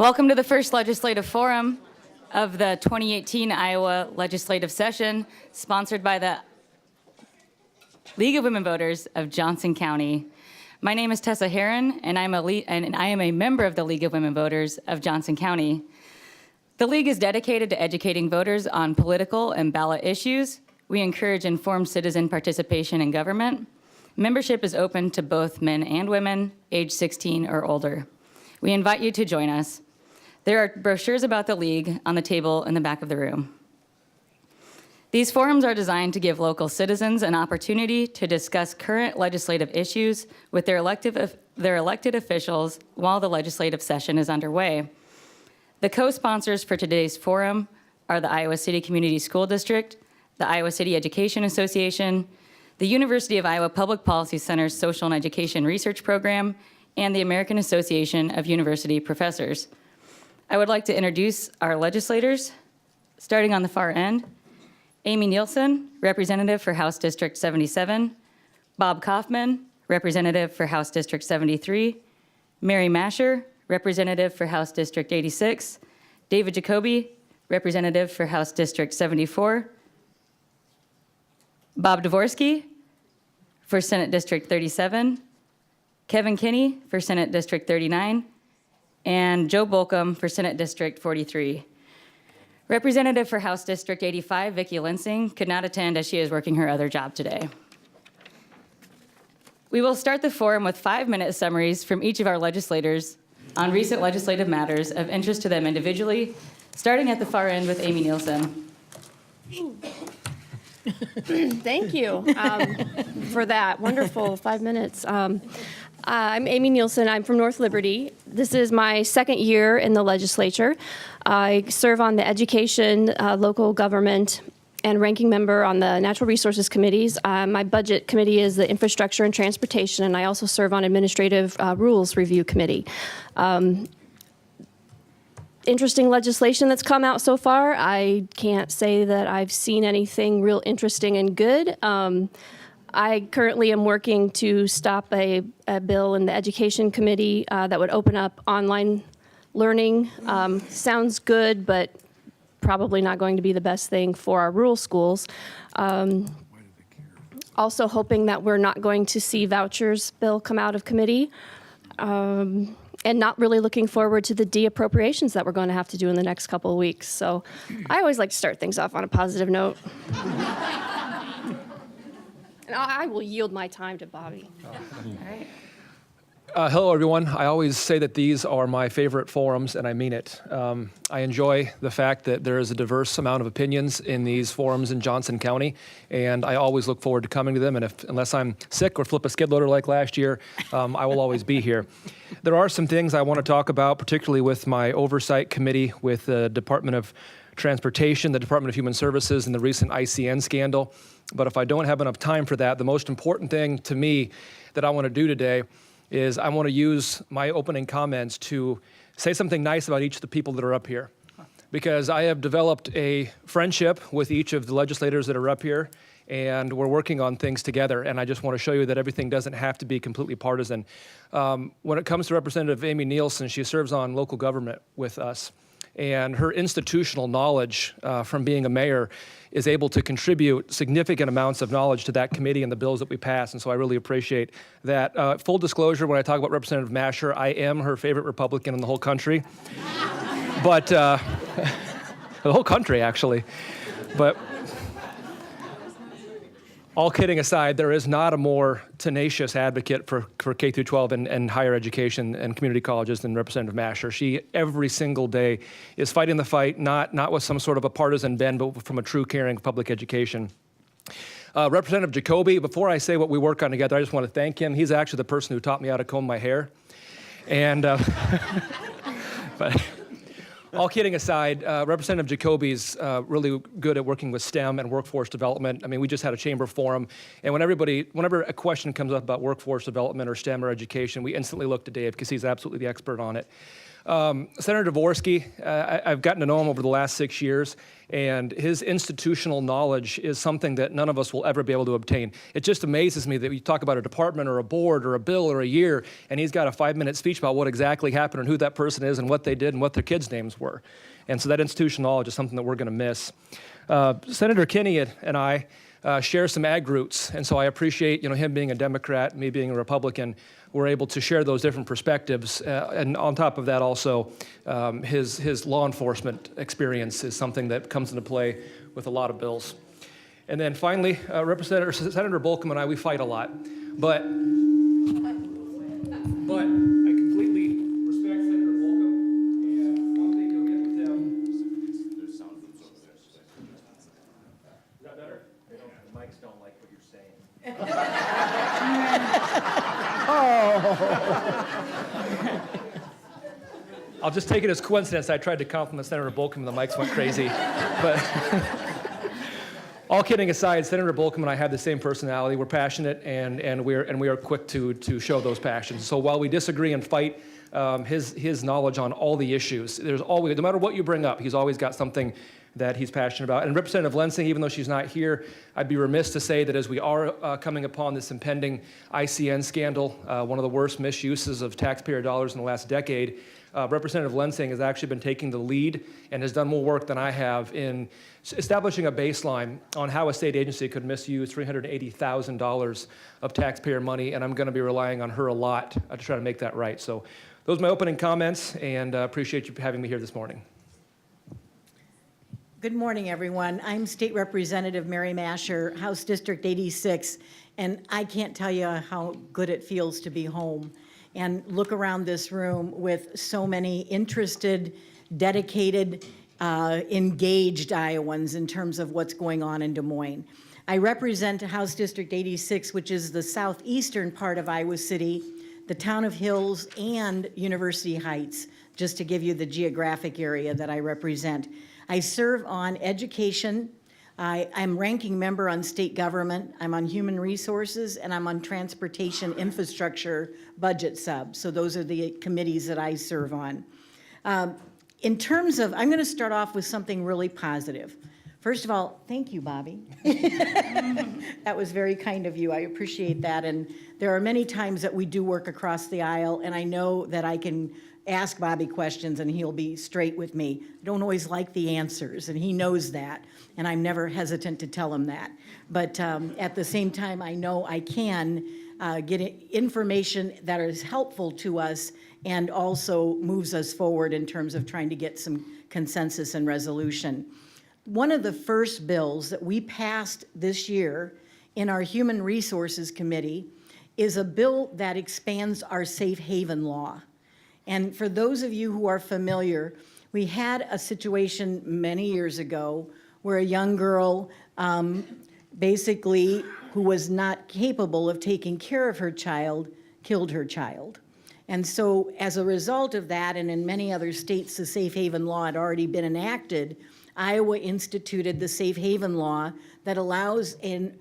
Welcome to the first legislative forum of the 2018 Iowa legislative session, sponsored by the League of Women Voters of Johnson County. My name is Tessa Herron, and I am a member of the League of Women Voters of Johnson County. The League is dedicated to educating voters on political and ballot issues. We encourage informed citizen participation in government. Membership is open to both men and women, age 16 or older. We invite you to join us. There are brochures about the League on the table in the back of the room. These forums are designed to give local citizens an opportunity to discuss current legislative issues with their elected officials while the legislative session is underway. The co-sponsors for today's forum are the Iowa City Community School District, the Iowa City Education Association, the University of Iowa Public Policy Center's Social and Education Research Program, and the American Association of University Professors. I would like to introduce our legislators, starting on the far end. Amy Nielsen, Representative for House District 77. Bob Kaufmann, Representative for House District 73. Mary Mascher, Representative for House District 86. David Jacoby, Representative for House District 74. Bob Dvorsky for Senate District 37. Kevin Kinney for Senate District 39. And Joe Bolkcom for Senate District 43. Representative for House District 85, Vicki Lensing, could not attend as she is working her other job today. We will start the forum with 5-minute summaries from each of our legislators on recent legislative matters of interest to them individually, starting at the far end with Amy Nielsen. Thank you for that wonderful 5 minutes. I'm Amy Nielsen. I'm from North Liberty. This is my second year in the legislature. I serve on the Education, Local Government, and ranking member on the Natural Resources Committees. My budget committee is the Infrastructure and Transportation, and I also serve on Administrative Rules Review Committee. Interesting legislation that's come out so far. I can't say that I've seen anything real interesting and good. I currently am working to stop a bill in the Education Committee that would open up online learning. Sounds good, but probably not going to be the best thing for our rural schools. Also hoping that we're not going to see vouchers bill come out of committee. And not really looking forward to the de-appropriations that we're going to have to do in the next couple of weeks. So I always like to start things off on a positive note. And I will yield my time to Bobby. All right. Hello, everyone. I always say that these are my favorite forums, and I mean it. I enjoy the fact that there is a diverse amount of opinions in these forums in Johnson County, and I always look forward to coming to them. And unless I'm sick or flip a skid loader like last year, I will always be here. There are some things I want to talk about, particularly with my oversight committee with the Department of Transportation, the Department of Human Services, and the recent ICN scandal. But if I don't have enough time for that, the most important thing to me that I want to do today is I want to use my opening comments to say something nice about each of the people that are up here. Because I have developed a friendship with each of the legislators that are up here, and we're working on things together. And I just want to show you that everything doesn't have to be completely partisan. When it comes to Representative Amy Nielsen, she serves on local government with us. And her institutional knowledge from being a mayor is able to contribute significant amounts of knowledge to that committee and the bills that we pass, and so I really appreciate that. Full disclosure, when I talk about Representative Mascher, I am her favorite Republican in the whole country. But, the whole country, actually. But all kidding aside, there is not a more tenacious advocate for K through 12 and higher education and community colleges than Representative Mascher. She, every single day, is fighting the fight, not with some sort of a partisan bend, but from a true caring public education. Representative Jacoby, before I say what we work on together, I just want to thank him. He's actually the person who taught me how to comb my hair. And, but all kidding aside, Representative Jacoby's really good at working with STEM and workforce development. I mean, we just had a chamber forum, and whenever a question comes up about workforce development or STEM or education, we instantly look to Dave because he's absolutely the expert on it. Senator Dvorsky, I've gotten to know him over the last 6 years, and his institutional knowledge is something that none of us will ever be able to obtain. It just amazes me that you talk about a department or a board or a bill or a year, and he's got a 5-minute speech about what exactly happened and who that person is and what they did and what their kids' names were. And so that institutional knowledge is something that we're going to miss. Senator Kinney and I share some ag roots, and so I appreciate him being a Democrat, me being a Republican. We're able to share those different perspectives, and on top of that, also his law enforcement experience is something that comes into play with a lot of bills. And then finally, Senator Bolkcom and I, we fight a lot, but I completely respect Senator Bolkcom, and one thing you'll get with him. There's sound booths over there. Is that better? The mics don't like what you're saying. I'll just take it as coincidence. I tried to compliment Senator Bolkcom and the mics went crazy. But all kidding aside, Senator Bolkcom and I have the same personality. We're passionate and we are quick to show those passions. So while we disagree and fight, his knowledge on all the issues, there's always, no matter what you bring up, he's always got something that he's passionate about. And Representative Lensing, even though she's not here, I'd be remiss to say that as we are coming upon this impending ICN scandal, one of the worst misuses of taxpayer dollars in the last decade, Representative Lensing has actually been taking the lead and has done more work than I have in establishing a baseline on how a state agency could misuse $380,000 of taxpayer money, and I'm going to be relying on her a lot to try to make that right. So those are my opening comments, and appreciate you having me here this morning. Good morning, everyone. I'm State Representative Mary Mascher, House District 86, and I can't tell you how good it feels to be home and look around this room with so many interested, dedicated, engaged Iowans in terms of what's going on in Des Moines. I represent House District 86, which is the southeastern part of Iowa City, the town of Hills, and University Heights, just to give you the geographic area that I represent. I serve on education. I'm ranking member on state government. I'm on human resources, and I'm on transportation infrastructure budget sub. So those are the committees that I serve on. In terms of, I'm going to start off with something really positive. First of all, thank you, Bobby. That was very kind of you. I appreciate that. And there are many times that we do work across the aisle, and I know that I can ask Bobby questions and he'll be straight with me. I don't always like the answers, and he knows that, and I'm never hesitant to tell him that. But at the same time, I know I can get information that is helpful to us and also moves us forward in terms of trying to get some consensus and resolution. One of the first bills that we passed this year in our Human Resources Committee is a bill that expands our safe haven law. And for those of you who are familiar, we had a situation many years ago where a young girl basically who was not capable of taking care of her child killed her child. And so as a result of that, and in many other states the safe haven law had already been enacted, Iowa instituted the safe haven law that allows a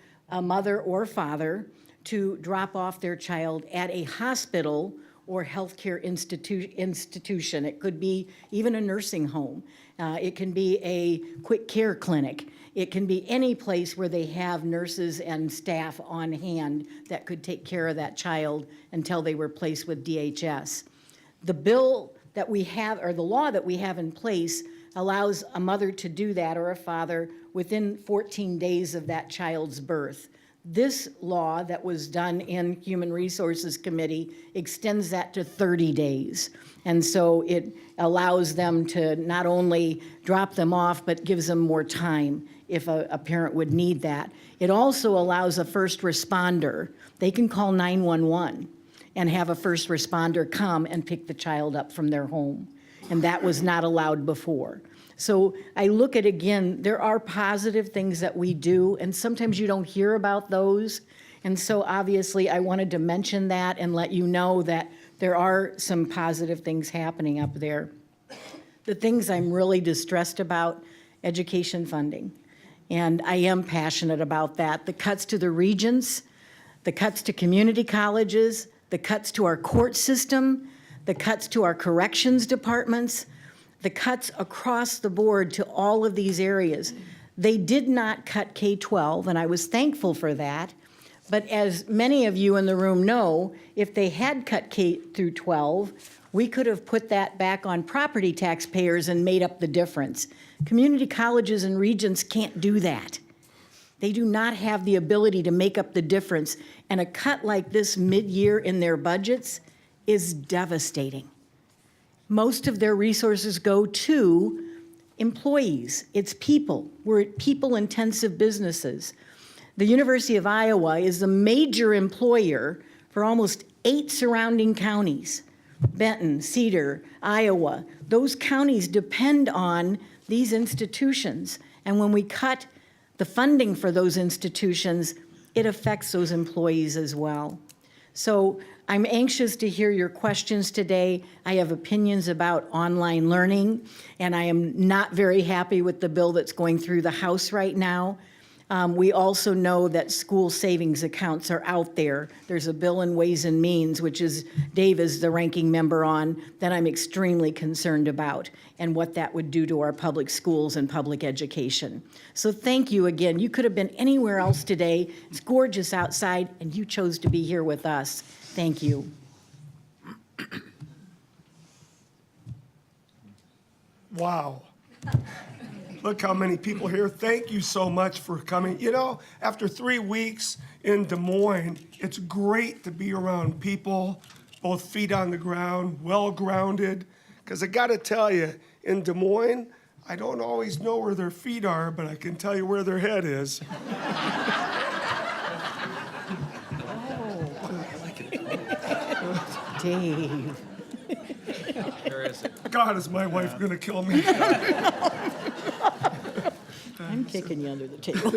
mother or father to drop off their child at a hospital or healthcare institution. It could be even a nursing home. It can be a quick care clinic. It can be any place where they have nurses and staff on hand that could take care of that child until they were placed with DHS. The bill that we have, or the law that we have in place, allows a mother to do that, or a father, within 14 days of that child's birth. This law that was done in Human Resources Committee extends that to 30 days. And so it allows them to not only drop them off, but gives them more time if a parent would need that. It also allows a first responder. They can call 911 and have a first responder come and pick the child up from their home. And that was not allowed before. So I look at, again, there are positive things that we do, and sometimes you don't hear about those. And so obviously I wanted to mention that and let you know that there are some positive things happening up there. The things I'm really distressed about, education funding. And I am passionate about that. The cuts to the regents, the cuts to community colleges, the cuts to our court system, the cuts to our corrections departments, the cuts across the board to all of these areas. They did not cut K-12, and I was thankful for that. But as many of you in the room know, if they had cut K through 12, we could have put that back on property taxpayers and made up the difference. Community colleges and regions can't do that. They do not have the ability to make up the difference. And a cut like this mid-year in their budgets is devastating. Most of their resources go to employees. It's people. We're people-intensive businesses. The University of Iowa is the major employer for almost 8 surrounding counties. Benton, Cedar, Iowa. Those counties depend on these institutions. And when we cut the funding for those institutions, it affects those employees as well. So I'm anxious to hear your questions today. I have opinions about online learning, and I am not very happy with the bill that's going through the House right now. We also know that school savings accounts are out there. There's a bill in Ways and Means, which is Dave is the ranking member on, that I'm extremely concerned about and what that would do to our public schools and public education. So thank you again. You could have been anywhere else today. It's gorgeous outside, and you chose to be here with us. Thank you. Wow. Look how many people here. Thank you so much for coming. You know, after 3 weeks in Des Moines, it's great to be around people, both feet on the ground, well-grounded. Because I got to tell you, in Des Moines, I don't always know where their feet are, but I can tell you where their head is. Dave. God, is my wife going to kill me? I'm kicking you under the table.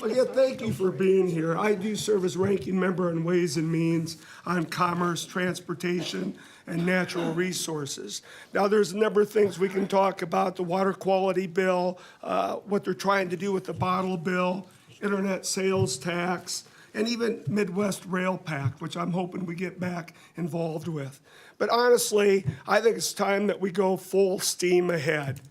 Well, yeah, thank you for being here. I do serve as ranking member on Ways and Means on commerce, transportation, and natural resources. Now, there's a number of things we can talk about, the water quality bill, what they're trying to do with the bottle bill, internet sales tax, and even Midwest Rail Pact, which I'm hoping we get back involved with. But honestly, I think it's time that we go full steam ahead.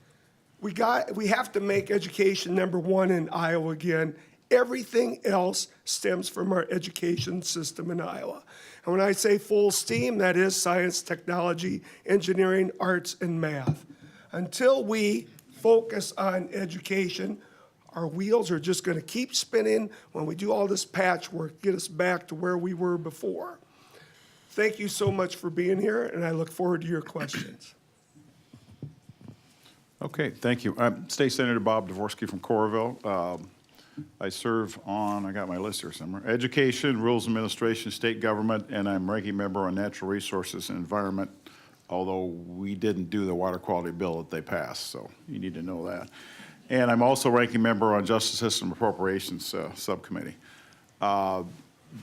We have to make education number one in Iowa again. Everything else stems from our education system in Iowa. And when I say full steam, that is science, technology, engineering, arts, and math. Until we focus on education, our wheels are just going to keep spinning when we do all this patchwork, get us back to where we were before. Thank you so much for being here, and I look forward to your questions. Okay, thank you. I'm State Senator Bob Dvorsky from Coralville. I serve on, I got my list here somewhere, Education, Rules Administration, State Government, and I'm ranking member on Natural Resources and Environment, although we didn't do the water quality bill that they passed, so you need to know that. And I'm also ranking member on Justice System Appropriations Subcommittee.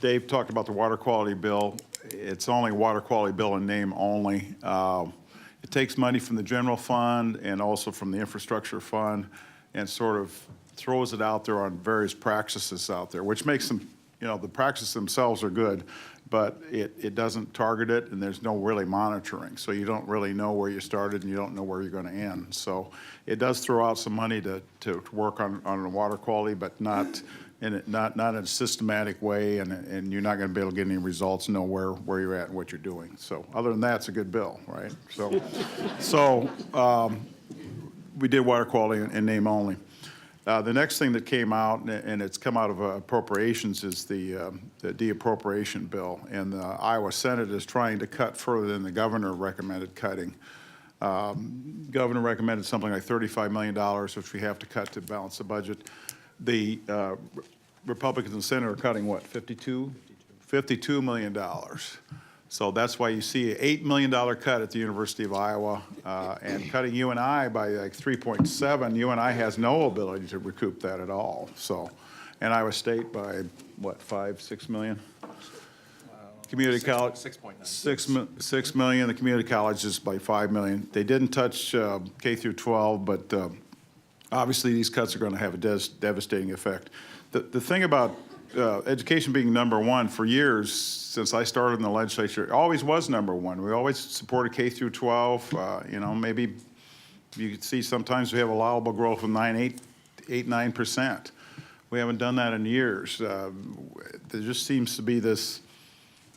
Dave talked about the water quality bill. It's only a water quality bill in name only. It takes money from the general fund and also from the infrastructure fund and sort of throws it out there on various practices out there, which makes them, you know, the practices themselves are good, but it doesn't target it and there's no really monitoring. So you don't really know where you started and you don't know where you're going to end. So it does throw out some money to work on the water quality, but not in a systematic way, and you're not going to be able to get any results, know where you're at and what you're doing. So other than that, it's a good bill, right? So we did water quality in name only. The next thing that came out, and it's come out of appropriations, is the de-appropriation bill. And the Iowa Senate is trying to cut further than the governor recommended cutting. Governor recommended something like $35 million, which we have to cut to balance the budget. The Republicans in the Senate are cutting what, $52 million. So that's why you see an $8 million cut at the University of Iowa, and cutting UNI by like 3.7. UNI has no ability to recoup that at all. So, and Iowa State by what, 5-6 million? Community college 6.9. 6 million. The community colleges by 5 million. They didn't touch K through 12, but obviously these cuts are going to have a devastating effect. The thing about education being number one for years since I started in the legislature, it always was number one. We always supported K through 12. Maybe you could see sometimes we have allowable growth of 9%. We haven't done that in years. There just seems to be this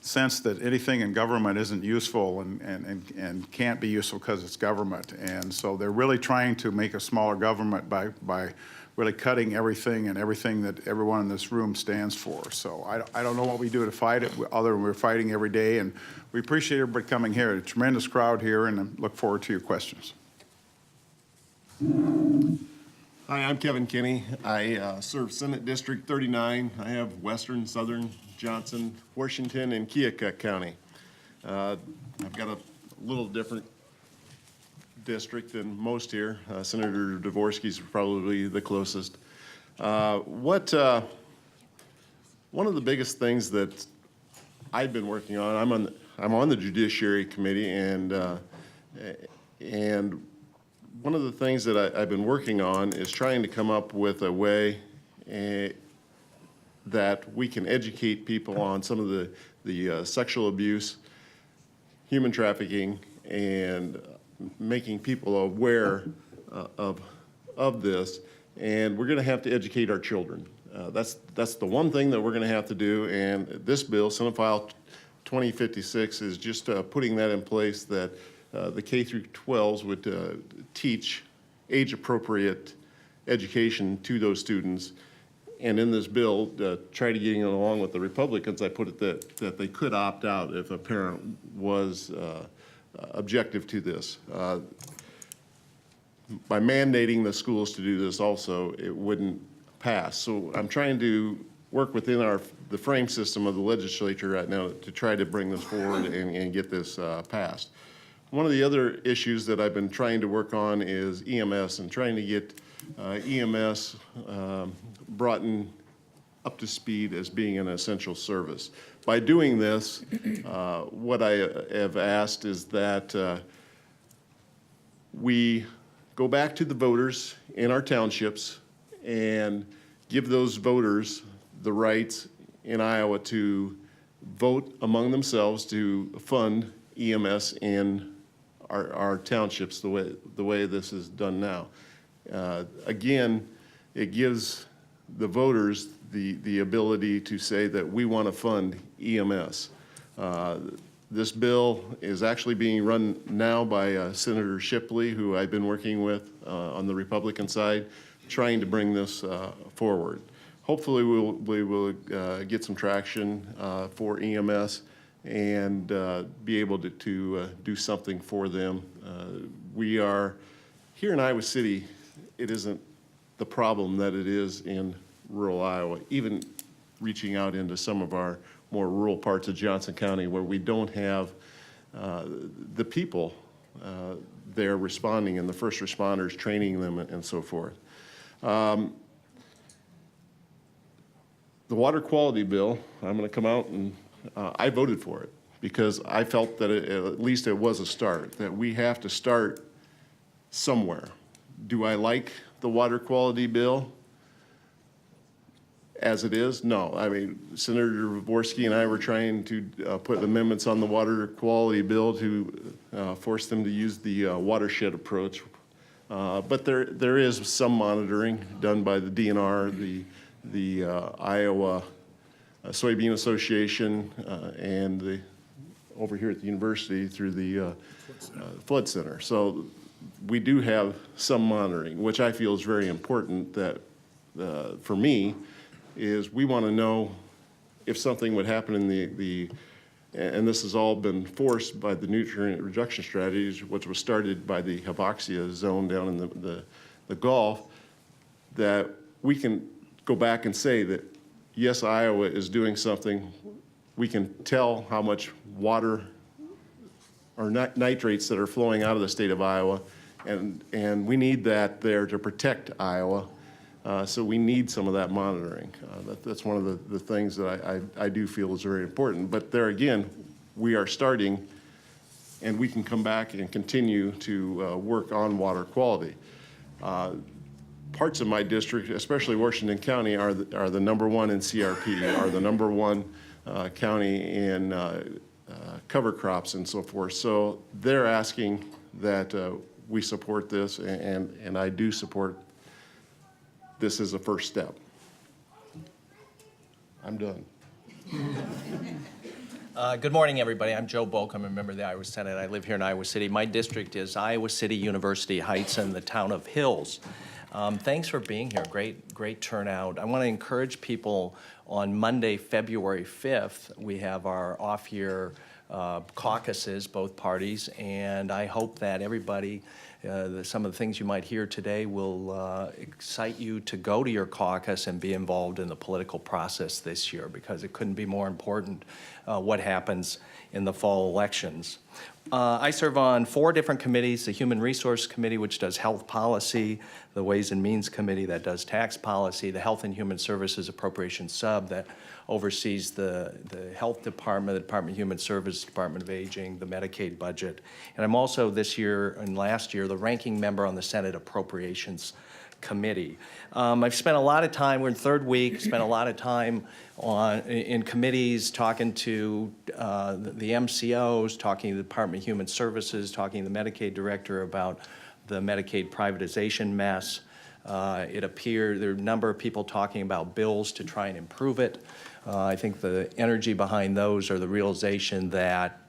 sense that anything in government isn't useful and can't be useful because it's government. And so they're really trying to make a smaller government by really cutting everything that everyone in this room stands for. So I don't know what we do to fight it, other than we're fighting every day. And we appreciate everybody coming here. A tremendous crowd here, and I look forward to your questions. Hi, I'm Kevin Kinney. I serve Senate District 39. I have Western, Southern, Johnson, Washington, and Keokuk County. I've got a little different district than most here. Senator Dvorsky's probably the closest. One of the biggest things that I've been working on, I'm on the Judiciary Committee, and one of the things that I've been working on is trying to come up with a way that we can educate people on some of the sexual abuse, human trafficking, and making people aware of this. And we're going to have to educate our children. That's the one thing that we're going to have to do. And this bill, Senate File 2056, is just putting that in place, that the K through 12s would teach age-appropriate education to those students. And in this bill, try to get along with the Republicans, I put it that they could opt out if a parent was objective to this. By mandating the schools to do this also, it wouldn't pass. So I'm trying to work within the frame system of the legislature right now to try to bring this forward and get this passed. One of the other issues that I've been trying to work on is EMS, and trying to get EMS brought up to speed as being an essential service. By doing this, what I have asked is that we go back to the voters in our townships and give those voters the rights in Iowa to vote among themselves to fund EMS in our townships the way this is done now. Again, it gives the voters the ability to say that we want to fund EMS. This bill is actually being run now by Senator Shipley, who I've been working with on the Republican side, trying to bring this forward. Hopefully we will get some traction for EMS and be able to do something for them. We are, here in Iowa City, it isn't the problem that it is in rural Iowa, even reaching out into some of our more rural parts of Johnson County where we don't have the people there responding and the first responders training them and so forth. The water quality bill, I'm going to come out and I voted for it because I felt that at least it was a start, that we have to start somewhere. Do I like the water quality bill as it is? No. I mean, Senator Dvorsky and I were trying to put amendments on the water quality bill to force them to use the watershed approach. But there is some monitoring done by the DNR, the Iowa Soybean Association, and over here at the university through the Flood Center. So we do have some monitoring, which I feel is very important. That for me is we want to know if something would happen in and this has all been forced by the nutrient reduction strategies, which was started by the hypoxia zone down in the Gulf, that we can go back and say that, yes, Iowa is doing something. We can tell how much water or nitrates that are flowing out of the state of Iowa, and we need that there to protect Iowa. So we need some of that monitoring. That's one of the things that I do feel is very important. But there again, we are starting, and we can come back and continue to work on water quality. parts of my district, especially Washington County, are the number one in CRP, are the number one county in cover crops and so forth. So they're asking that we support this, and I do support this as a first step. I'm done. Good morning, everybody. I'm Joe Bolkcom, a member of the Iowa Senate. I live here in Iowa City. My district is Iowa City, University Heights, and the town of Hills. Thanks for being here. Great turnout. I want to encourage people on Monday, February 5th, we have our off-year caucuses, both parties, and I hope that everybody, some of the things you might hear today will excite you to go to your caucus and be involved in the political process this year, because it couldn't be more important what happens in the fall elections. I serve on 4 different committees: the Human Resource Committee, which does health policy, the Ways and Means Committee that does tax policy, the Health and Human Services Appropriations Sub that oversees the Health Department, the Department of Human Services, Department of Aging, the Medicaid budget. And I'm also this year and last year the ranking member on the Senate Appropriations Committee. I've spent a lot of time, we're in 3rd week, spent a lot of time in committees talking to the MCOs, talking to the Department of Human Services, talking to the Medicaid director about the Medicaid privatization mess. It appeared there are a number of people talking about bills to try and improve it. I think the energy behind those are the realization that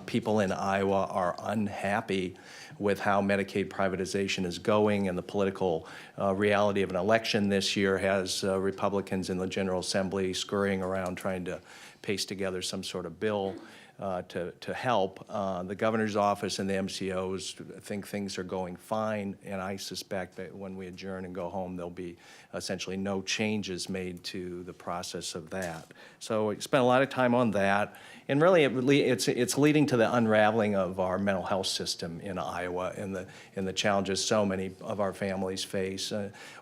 people in Iowa are unhappy with how Medicaid privatization is going, and the political reality of an election this year has Republicans in the General Assembly scurrying around trying to paste together some sort of bill to help. The governor's office and the MCOs think things are going fine, and I suspect that when we adjourn and go home, there'll be essentially no changes made to the process of that. So we spent a lot of time on that, and really it's leading to the unraveling of our mental health system in Iowa and the challenges so many of our families face.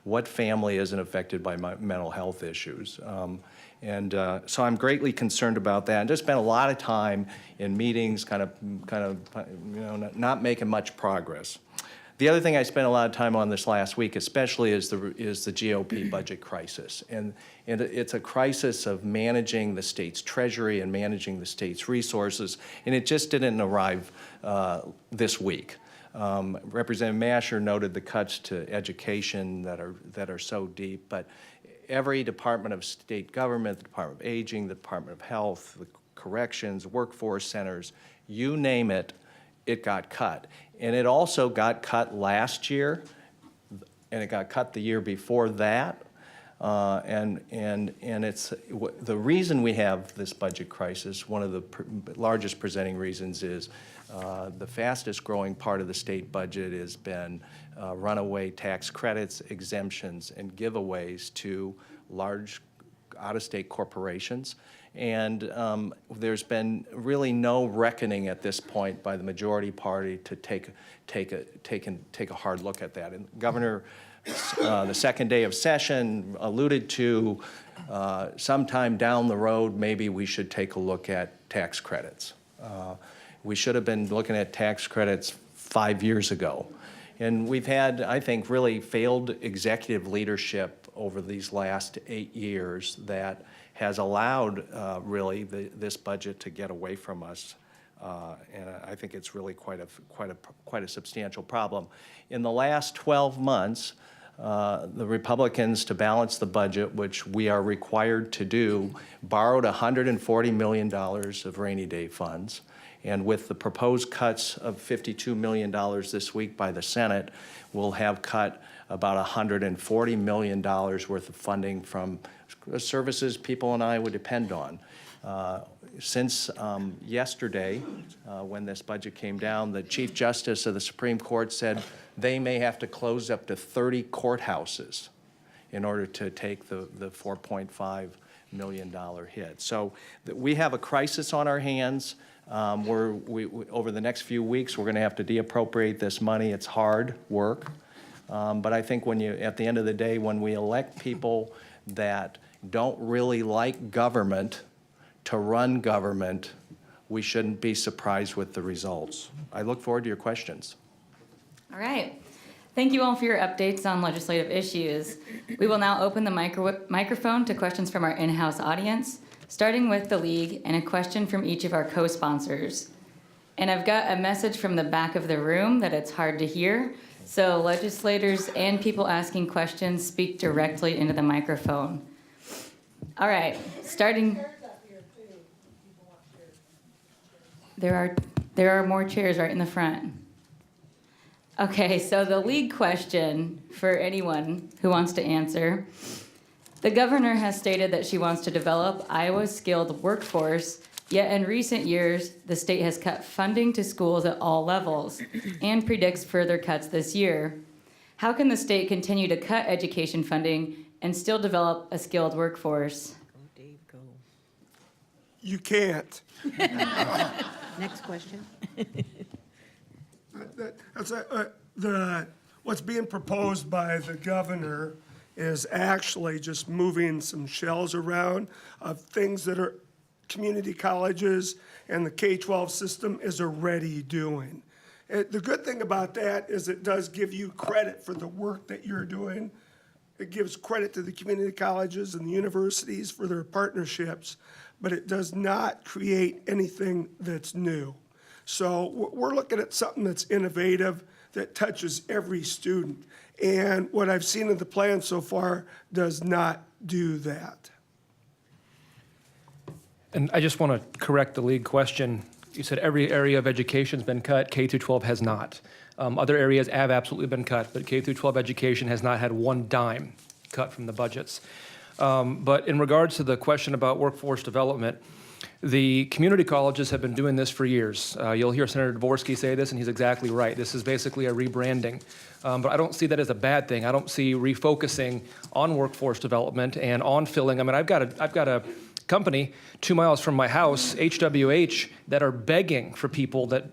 What family isn't affected by mental health issues? So I'm greatly concerned about that, and just spent a lot of time in meetings, kind of, not making much progress. The other thing I spent a lot of time on this last week, especially, is the GOP budget crisis, and it's a crisis of managing the state's treasury and managing the state's resources, and it just didn't arrive this week. Representative Mascher noted the cuts to education that are so deep, but every department of state government, the Department of Aging, the Department of Health, the corrections, workforce centers, you name it, it got cut. And it also got cut last year, and it got cut the year before that. And it's the reason we have this budget crisis. One of the largest presenting reasons is the fastest growing part of the state budget has been runaway tax credits, exemptions, and giveaways to large out-of-state corporations. And there's been really no reckoning at this point by the majority party to take a hard look at that. And Governor, the second day of session, alluded to sometime down the road, maybe we should take a look at tax credits. We should have been looking at tax credits 5 years ago. And we've had, I think, really failed executive leadership over these last 8 years that has allowed really this budget to get away from us. And I think it's really quite a substantial problem. In the last 12 months, the Republicans, to balance the budget, which we are required to do, borrowed $140 million of rainy day funds. And with the proposed cuts of $52 million this week by the Senate, we'll have cut about $140 million worth of funding from services people in Iowa depend on. Since yesterday, when this budget came down, the Chief Justice of the Supreme Court said they may have to close up to 30 courthouses in order to take the $4.5 million hit. So we have a crisis on our hands. Over the next few weeks, we're going to have to deappropriate this money. It's hard work. But I think at the end of the day, when we elect people that don't really like government to run government, we shouldn't be surprised with the results. I look forward to your questions. All right. Thank you all for your updates on legislative issues. We will now open the microphone to questions from our in-house audience, starting with the League and a question from each of our co-sponsors. And I've got a message from the back of the room that it's hard to hear, so legislators and people asking questions speak directly into the microphone. All right, starting. There are more chairs right in the front. Okay, so the League question for anyone who wants to answer. The governor has stated that she wants to develop Iowa's skilled workforce, yet in recent years, the state has cut funding to schools at all levels and predicts further cuts this year. How can the state continue to cut education funding and still develop a skilled workforce? You can't. Next question. What's being proposed by the governor is actually just moving some shells around of things that are community colleges and the K-12 system is already doing. The good thing about that is it does give you credit for the work that you're doing. It gives credit to the community colleges and the universities for their partnerships, but it does not create anything that's new. So we're looking at something that's innovative, that touches every student. And what I've seen in the plan so far does not do that. And I just want to correct the League question. You said every area of education's been cut, K through 12 has not. Other areas have absolutely been cut, but K through 12 education has not had one dime cut from the budgets. But in regards to the question about workforce development, the community colleges have been doing this for years. You'll hear Senator Dvorsky say this, and he's exactly right. This is basically a rebranding. But I don't see that as a bad thing. I don't see refocusing on workforce development and on filling. I mean, I've got a company 2 miles from my house, HWH, that are begging for people they're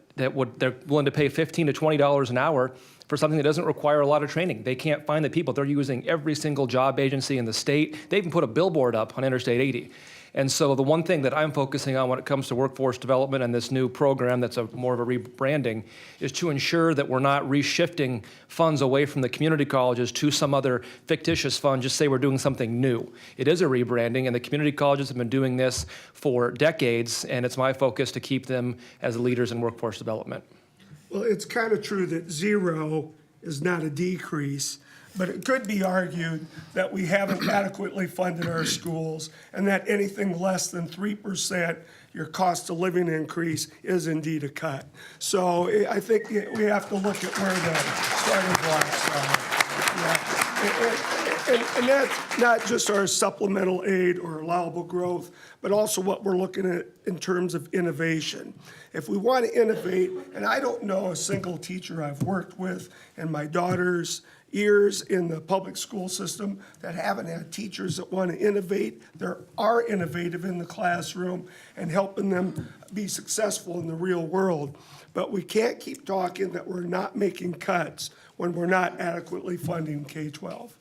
willing to pay $15 to $20 an hour for something that doesn't require a lot of training. They can't find the people. They're using every single job agency in the state. They even put a billboard up on Interstate 80. And so the one thing that I'm focusing on when it comes to workforce development and this new program that's more of a rebranding is to ensure that we're not reshifting funds away from the community colleges to some other fictitious fund, just say we're doing something new. It is a rebranding, and the community colleges have been doing this for decades, and it's my focus to keep them as leaders in workforce development. Well, it's kind of true that zero is not a decrease, but it could be argued that we haven't adequately funded our schools and that anything less than 3% your cost of living increase is indeed a cut. So I think we have to look at where the starting blocks are. Yeah. And that's not just our supplemental aid or allowable growth, but also what we're looking at in terms of innovation. If we want to innovate, and I don't know a single teacher I've worked with in my daughter's years in the public school system that haven't had teachers that want to innovate. There are innovative in the classroom and helping them be successful in the real world. But we can't keep talking that we're not making cuts when we're not adequately funding K-12.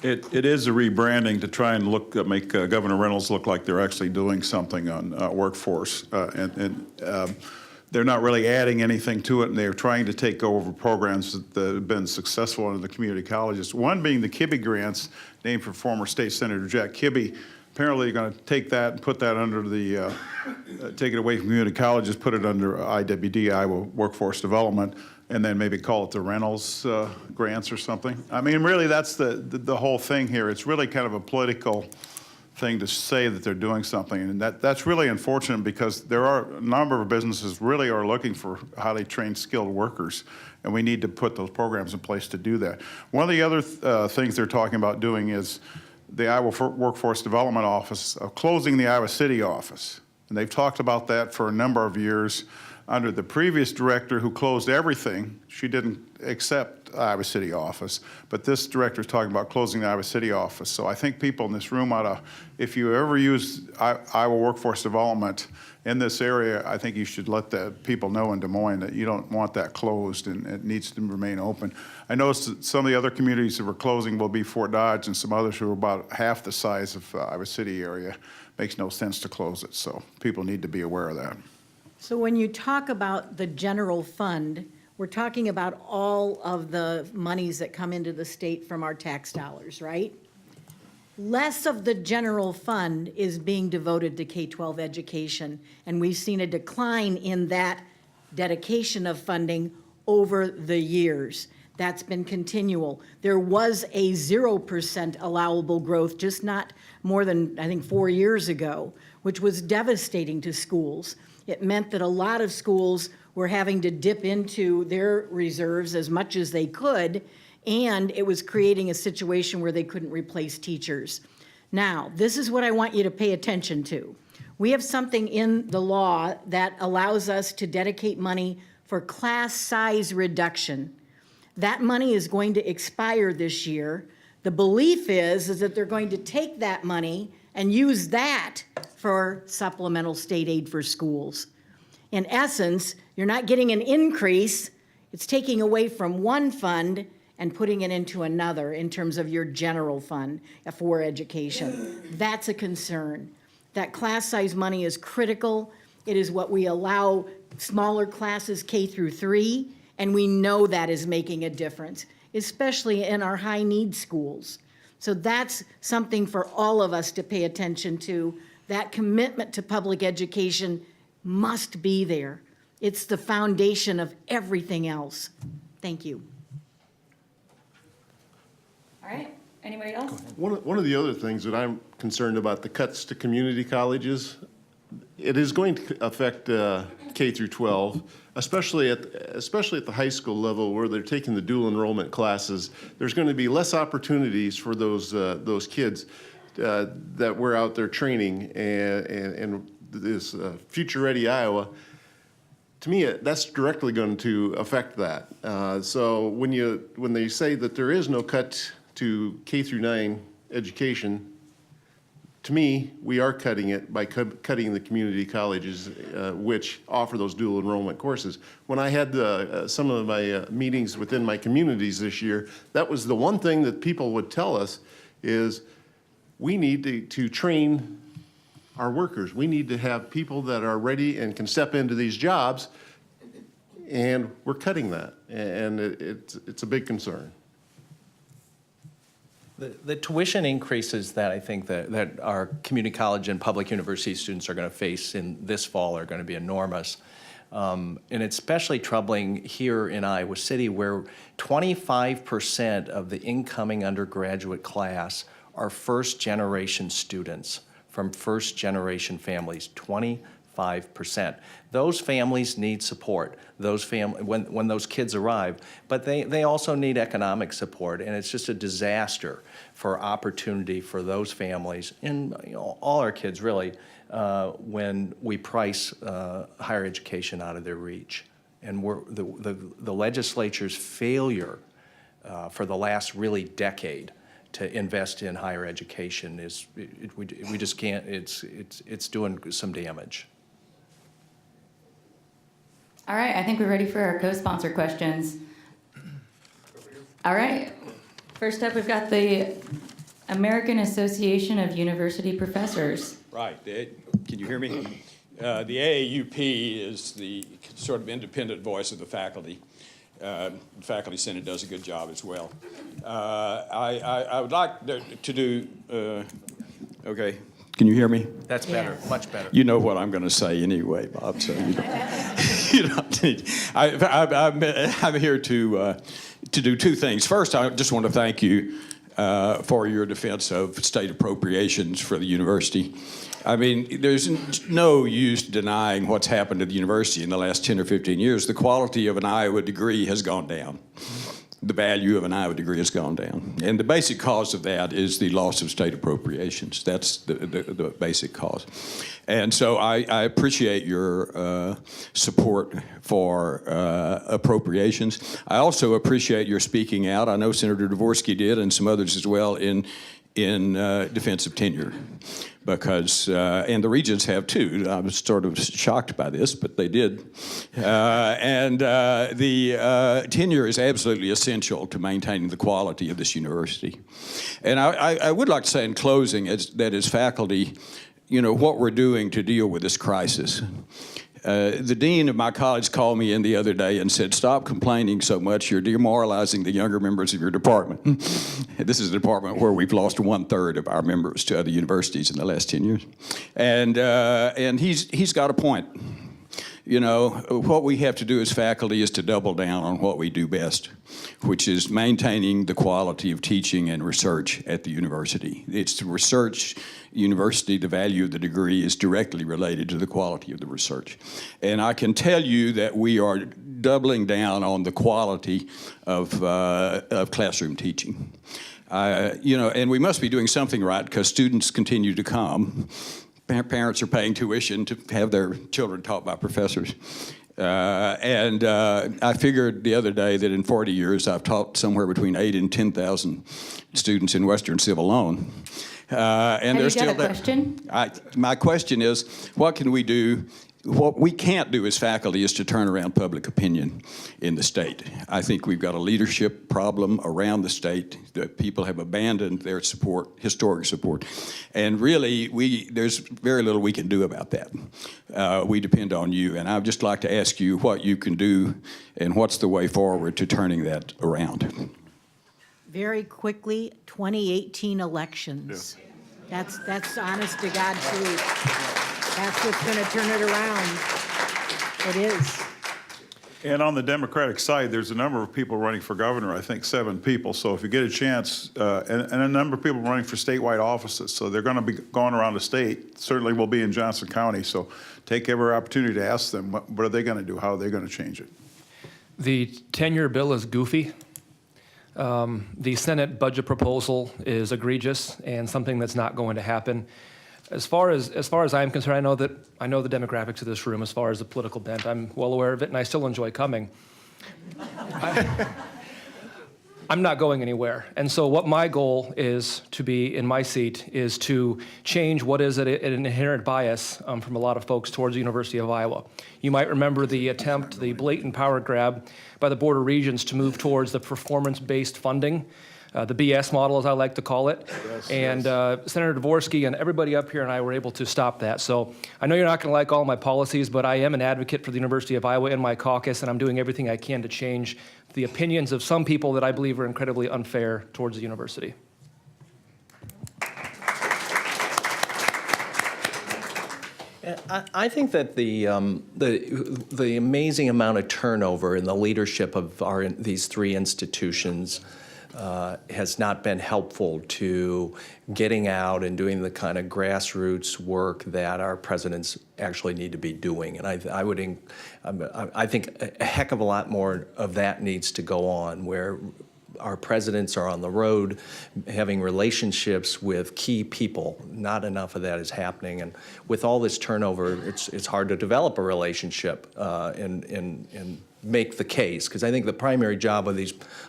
It is a rebranding to try and make Governor Reynolds look like they're actually doing something on workforce. They're not really adding anything to it, and they're trying to take over programs that have been successful in the community colleges. One being the Kibbe grants, named for former State Senator Jack Kibbe. Apparently, you're going to take that and put that under the, take it away from community colleges, put it under IWD, Iowa Workforce Development, and then maybe call it the Reynolds grants or something. I mean, really, that's the whole thing here. It's really kind of a political thing to say that they're doing something, and that's really unfortunate because there are a number of businesses really are looking for highly trained, skilled workers, and we need to put those programs in place to do that. One of the other things they're talking about doing is the Iowa Workforce Development Office, closing the Iowa City office, and they've talked about that for a number of years. Under the previous director who closed everything, she didn't accept Iowa City office, but this director is talking about closing the Iowa City office. So I think people in this room ought to, if you ever use Iowa Workforce Development in this area, I think you should let the people know in Des Moines that you don't want that closed and it needs to remain open. I noticed that some of the other communities that were closing will be Fort Dodge and some others who are about half the size of Iowa City area. Makes no sense to close it, so people need to be aware of that. So when you talk about the general fund, we're talking about all of the monies that come into the state from our tax dollars, right? Less of the general fund is being devoted to K-12 education, and we've seen a decline in that dedication of funding over the years. That's been continual. There was a 0% allowable growth just not more than, I think, 4 years ago, which was devastating to schools. It meant that a lot of schools were having to dip into their reserves as much as they could, and it was creating a situation where they couldn't replace teachers. Now, this is what I want you to pay attention to. We have something in the law that allows us to dedicate money for class size reduction. That money is going to expire this year. The belief is that they're going to take that money and use that for supplemental state aid for schools. In essence, you're not getting an increase, it's taking away from one fund and putting it into another in terms of your general fund for education. That's a concern. That class size money is critical. It is what we allow smaller classes K through 3, and we know that is making a difference, especially in our high need schools. So that's something for all of us to pay attention to. That commitment to public education must be there. It's the foundation of everything else. Thank you. All right, anybody else? One of the other things that I'm concerned about, the cuts to community colleges, it is going to affect K through 12, especially at the high school level where they're taking the dual enrollment classes. There's going to be less opportunities for those kids that we're out there training, and this Future Ready Iowa. To me, that's directly going to affect that. So when they say that there is no cut to K through 9 education, to me, we are cutting it by cutting the community colleges, which offer those dual enrollment courses. When I had some of my meetings within my communities this year, that was the one thing that people would tell us is we need to train our workers. We need to have people that are ready and can step into these jobs, and we're cutting that, and it's a big concern. The tuition increases that I think that our community college and public university students are going to face in this fall are going to be enormous. And it's especially troubling here in Iowa City, where 25% of the incoming undergraduate class are first-generation students from first-generation families, 25%. Those families need support. When those kids arrive, but they also need economic support, and it's just a disaster for opportunity for those families and all our kids really when we price higher education out of their reach. And the legislature's failure for the last really decade to invest in higher education is we just can't. It's doing some damage. All right, I think we're ready for our co-sponsor questions. All right, first up we've got the American Association of University Professors. Right, can you hear me? The AAUP is the sort of independent voice of the faculty. The Faculty Senate does a good job as well. I would like to do, okay. Can you hear me? That's better, much better. You know what I'm going to say anyway, Bob, so you don't need. I'm here to do two things. First, I just want to thank you for your defense of state appropriations for the university. I mean, there's no use denying what's happened to the university in the last 10 or 15 years. The quality of an Iowa degree has gone down. The value of an Iowa degree has gone down. And the basic cause of that is the loss of state appropriations. That's the basic cause. And so I appreciate your support for appropriations. I also appreciate your speaking out. I know Senator Dvorsky did, and some others as well, in defense of tenure. Because, and the regents have too. I was sort of shocked by this, but they did. The tenure is absolutely essential to maintaining the quality of this university. And I would like to say in closing that as faculty, you know, what we're doing to deal with this crisis. The dean of my college called me in the other day and said, "Stop complaining so much. You're demoralizing the younger members of your department." This is a department where we've lost 1/3 of our members to other universities in the last 10 years. And he's got a point. You know, what we have to do as faculty is to double down on what we do best, which is maintaining the quality of teaching and research at the university. It's the research university, the value of the degree is directly related to the quality of the research. And I can tell you that we are doubling down on the quality of classroom teaching. You know, and we must be doing something right because students continue to come. Parents are paying tuition to have their children taught by professors. I figured the other day that in 40 years I've taught somewhere between 8,000 and 10,000 students in Western Civ alone. And they're still there. Question? My question is, what can we do? What we can't do as faculty is to turn around public opinion in the state. I think we've got a leadership problem around the state that people have abandoned their support, historic support. And really, there's very little we can do about that. We depend on you. And I'd just like to ask you what you can do and what's the way forward to turning that around. Very quickly, 2018 elections. That's honest to God truth. That's what's going to turn it around. It is. And on the Democratic side, there's a number of people running for governor, I think 7 people. So if you get a chance, and a number of people running for statewide offices, so they're going to be going around the state. Certainly will be in Johnson County. So take every opportunity to ask them, what are they going to do? How are they going to change it? The 10-year bill is goofy. The Senate budget proposal is egregious and something that's not going to happen. As far as I'm concerned, I know the demographics of this room as far as the political bent. I'm well aware of it, and I still enjoy coming. I'm not going anywhere. And so what my goal is to be in my seat is to change what is an inherent bias from a lot of folks towards the University of Iowa. You might remember the attempt, the blatant power grab by the Board of Regents to move towards the performance-based funding, the BS model, as I like to call it. Yes, and Senator Dvorsky and everybody up here and I were able to stop that. So I know you're not going to like all my policies, but I am an advocate for the University of Iowa in my caucus, and I'm doing everything I can to change the opinions of some people that I believe are incredibly unfair towards the university. I think that the amazing amount of turnover in the leadership of these 3 institutions has not been helpful to getting out and doing the kind of grassroots work that our presidents actually need to be doing. And I think a heck of a lot more of that needs to go on, where our presidents are on the road having relationships with key people. Not enough of that is happening. And with all this turnover, it's hard to develop a relationship and make the case, because I think the primary job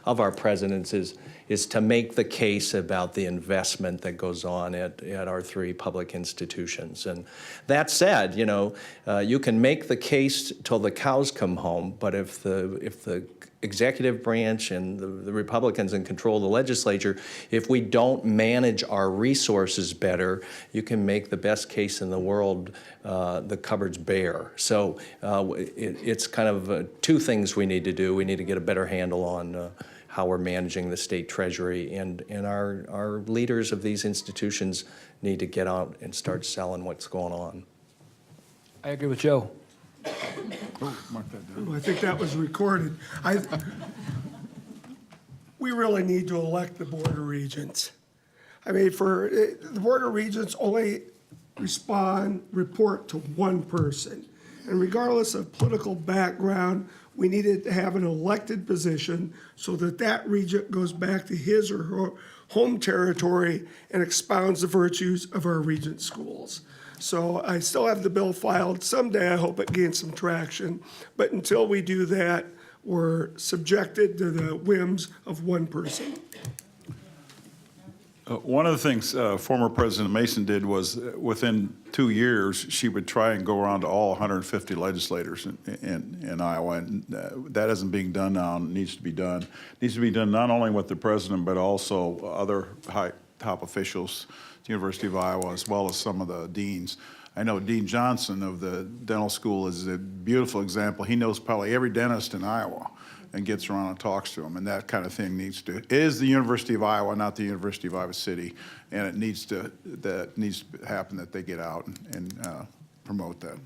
of our presidents is to make the case about the investment that goes on at our 3 public institutions. And that said, you know, you can make the case till the cows come home, but if the executive branch and the Republicans in control of the legislature, if we don't manage our resources better, you can make the best case in the world, the cupboard's bare. So it's kind of 2 things we need to do. We need to get a better handle on how we're managing the state treasury, and our leaders of these institutions need to get out and start selling what's going on. I agree with Joe. Mark that down. I think that was recorded. We really need to elect the Board of Regents. I mean, the Board of Regents only report to one person. And regardless of political background, we needed to have an elected position so that regent goes back to his or her home territory and expounds the virtues of our regent schools. So I still have the bill filed. Someday I hope it gains some traction. But until we do that, we're subjected to the whims of one person. One of the things former President Mason did was within 2 years, she would try and go around to all 150 legislators in Iowa. And that isn't being done now and needs to be done. It needs to be done not only with the president, but also other top officials, the University of Iowa, as well as some of the deans. I know Dean Johnson of the dental school is a beautiful example. He knows probably every dentist in Iowa and gets around and talks to them, and that kind of thing it is the University of Iowa, not the University of Iowa City, and it needs to happen that they get out and promote that.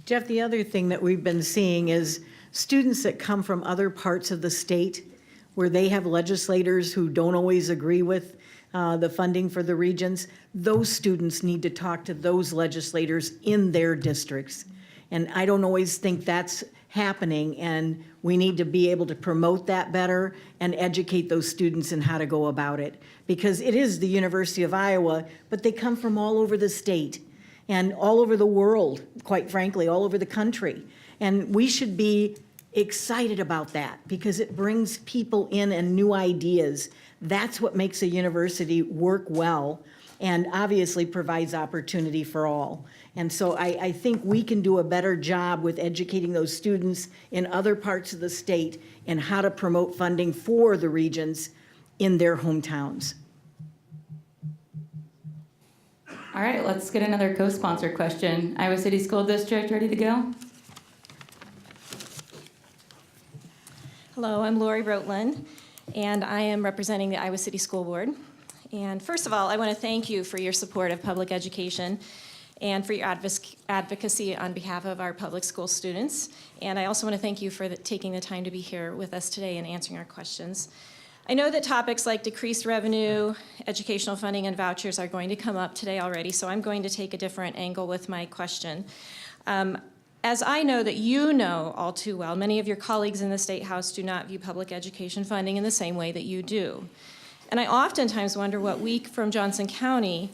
Jeff, the other thing that we've been seeing is students that come from other parts of the state where they have legislators who don't always agree with the funding for the regions. Those students need to talk to those legislators in their districts. And I don't always think that's happening, and we need to be able to promote that better and educate those students in how to go about it. Because it is the University of Iowa, but they come from all over the state and all over the world, quite frankly, all over the country. And we should be excited about that because it brings people in and new ideas. That's what makes a university work well and obviously provides opportunity for all. And so I think we can do a better job with educating those students in other parts of the state and how to promote funding for the regions in their hometowns. All right, let's get another co-sponsor question. Iowa City School District, ready to go? Hello, I'm Lori Rotlin, and I am representing the Iowa City School Board. And first of all, I want to thank you for your support of public education and for your advocacy on behalf of our public school students. And I also want to thank you for taking the time to be here with us today and answering our questions. I know that topics like decreased revenue, educational funding, and vouchers are going to come up today already, so I'm going to take a different angle with my question. As I know that you know all too well, many of your colleagues in the State House do not view public education funding in the same way that you do. And I oftentimes wonder what we from Johnson County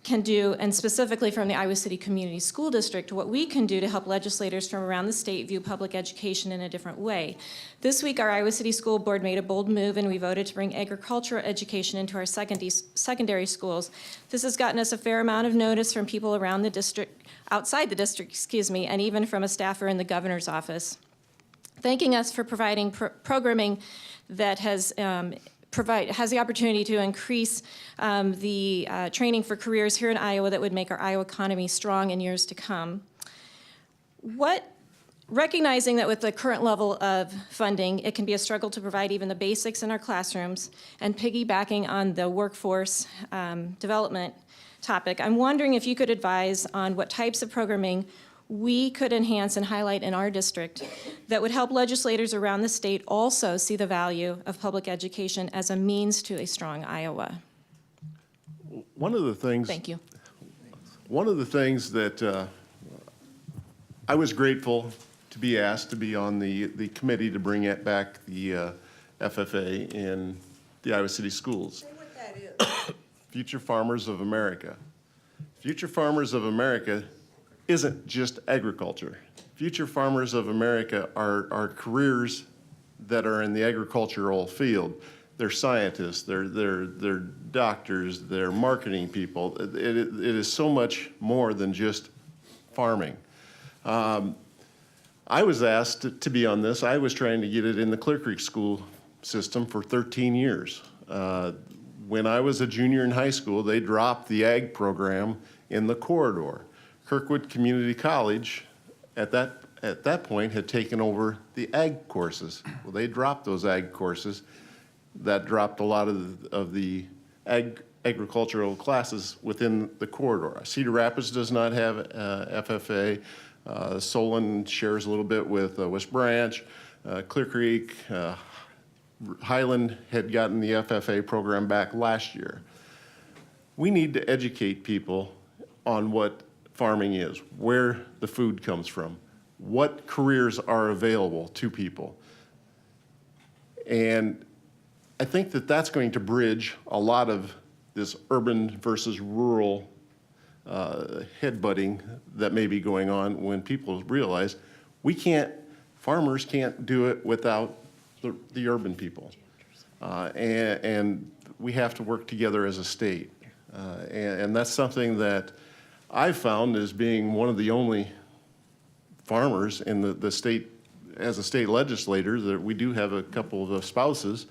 can do, and specifically from the Iowa City Community School District, what we can do to help legislators from around the state view public education in a different way. This week, our Iowa City School Board made a bold move, and we voted to bring agricultural education into our secondary schools. This has gotten us a fair amount of notice from people around the district, outside the district, and even from a staffer in the governor's office, thanking us for providing programming that has the opportunity to increase the training for careers here in Iowa that would make our Iowa economy strong in years to come. Recognizing that with the current level of funding, it can be a struggle to provide even the basics in our classrooms, and piggybacking on the workforce development topic, I'm wondering if you could advise on what types of programming we could enhance and highlight in our district that would help legislators around the state also see the value of public education as a means to a strong Iowa. One of the things. Thank you. One of the things that I was grateful to be asked to be on the committee to bring back the FFA in the Iowa City schools. Say what that is. Future Farmers of America. Future Farmers of America isn't just agriculture. Future Farmers of America are careers that are in the agricultural field. They're scientists, they're doctors, they're marketing people. It is so much more than just farming. I was asked to be on this. I was trying to get it in the Clear Creek school system for 13 years. When I was a junior in high school, they dropped the ag program in the corridor. Kirkwood Community College, at that point, had taken over the ag courses. Well, they dropped those ag courses. That dropped a lot of the agricultural classes within the corridor. Cedar Rapids does not have FFA. Solon shares a little bit with West Branch. Clear Creek, Highland had gotten the FFA program back last year. We need to educate people on what farming is, where the food comes from, what careers are available to people. And I think that that's going to bridge a lot of this urban versus rural headbutting that may be going on when people realize farmers can't do it without the urban people. And we have to work together as a state. And that's something that I've found as being one of the only farmers in the state, as a state legislator, that we do have a couple of spouses.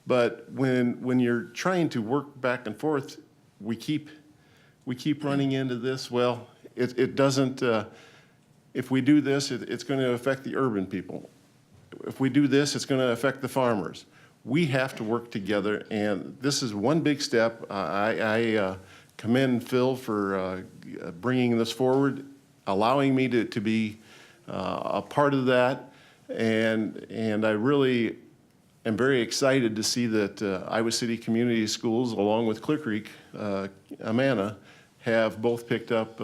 But when you're trying to work back and forth, we keep running into this. Well, It doesn't, if we do this, it's going to affect the urban people. If we do this, it's going to affect the farmers. We have to work together, and this is one big step. I commend Phil for bringing this forward, allowing me to be a part of that, and I really am very excited to see that Iowa City Community Schools, along with Clear Creek, Amana, have both picked up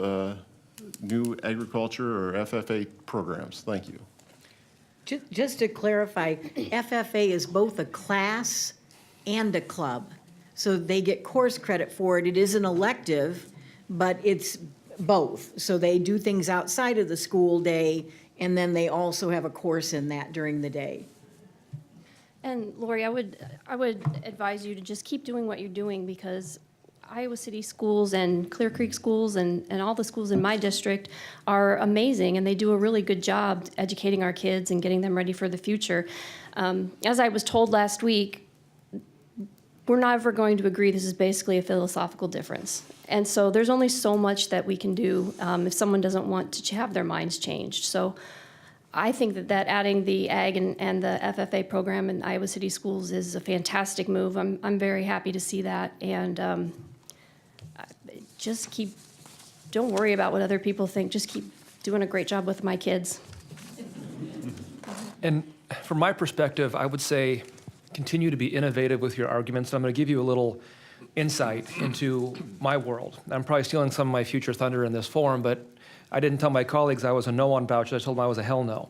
new agriculture or FFA programs. Thank you. Just to clarify, FFA is both a class and a club. So they get course credit for it. It is an elective, but it's both. So they do things outside of the school day, and then they also have a course in that during the day. And Lori, I would advise you to just keep doing what you're doing, because Iowa City schools and Clear Creek schools and all the schools in my district are amazing, and they do a really good job educating our kids and getting them ready for the future. As I was told last week, we're never going to agree. This is basically a philosophical difference. And so there's only so much that we can do if someone doesn't want to have their minds changed. So I think that adding the ag and the FFA program in Iowa City schools is a fantastic move. I'm very happy to see that. And just don't worry about what other people think. Just keep doing a great job with my kids. And from my perspective, I would say continue to be innovative with your arguments. I'm going to give you a little insight into my world. I'm probably stealing some of my future thunder in this forum, but I didn't tell my colleagues I was a no on vouchers. I told them I was a hell no.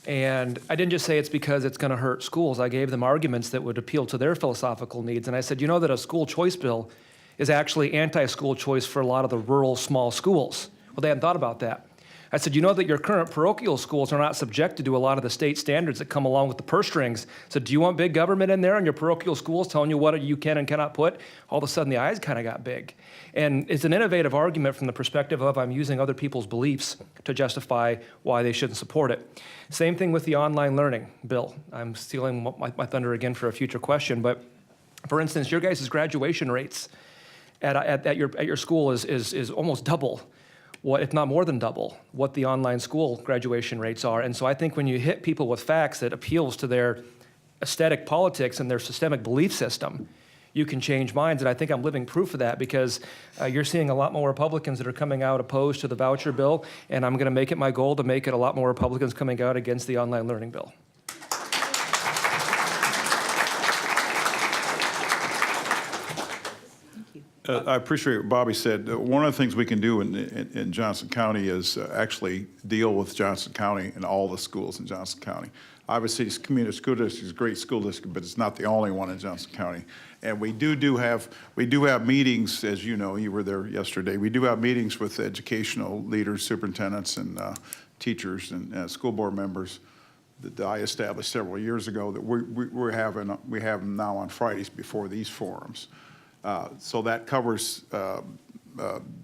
And I didn't just say it's because it's going to hurt schools. I gave them arguments that would appeal to their philosophical needs. And I said, you know that a school choice bill is actually anti-school choice for a lot of the rural small schools. Well, they hadn't thought about that. I said, you know that your current parochial schools are not subjected to a lot of the state standards that come along with the purse strings. So do you want big government in there in your parochial schools telling you what you can and cannot put? All of a sudden the eyes kind of got big. And it's an innovative argument from the perspective of I'm using other people's beliefs to justify why they shouldn't support it. Same thing with the online learning bill. I'm stealing my thunder again for a future question, but for instance, your guys' graduation rates at your school is almost double, what, if not more than double, what the online school graduation rates are. And so I think when you hit people with facts that appeals to their aesthetic politics and their systemic belief system, you can change minds. And I think I'm living proof of that, because you're seeing a lot more Republicans that are coming out opposed to the voucher bill, and I'm going to make it my goal to make it a lot more Republicans coming out against the online learning bill. I appreciate what Bobby said. One of the things we can do in Johnson County is actually deal with Johnson County and all the schools in Johnson County. Obviously, community school district is a great school district, but it's not the only one in Johnson County. And we do have meetings, as you know, you were there yesterday. We do have meetings with educational leaders, superintendents, and teachers and school board members that I established several years ago that we have them now on Fridays before these forums. So that covers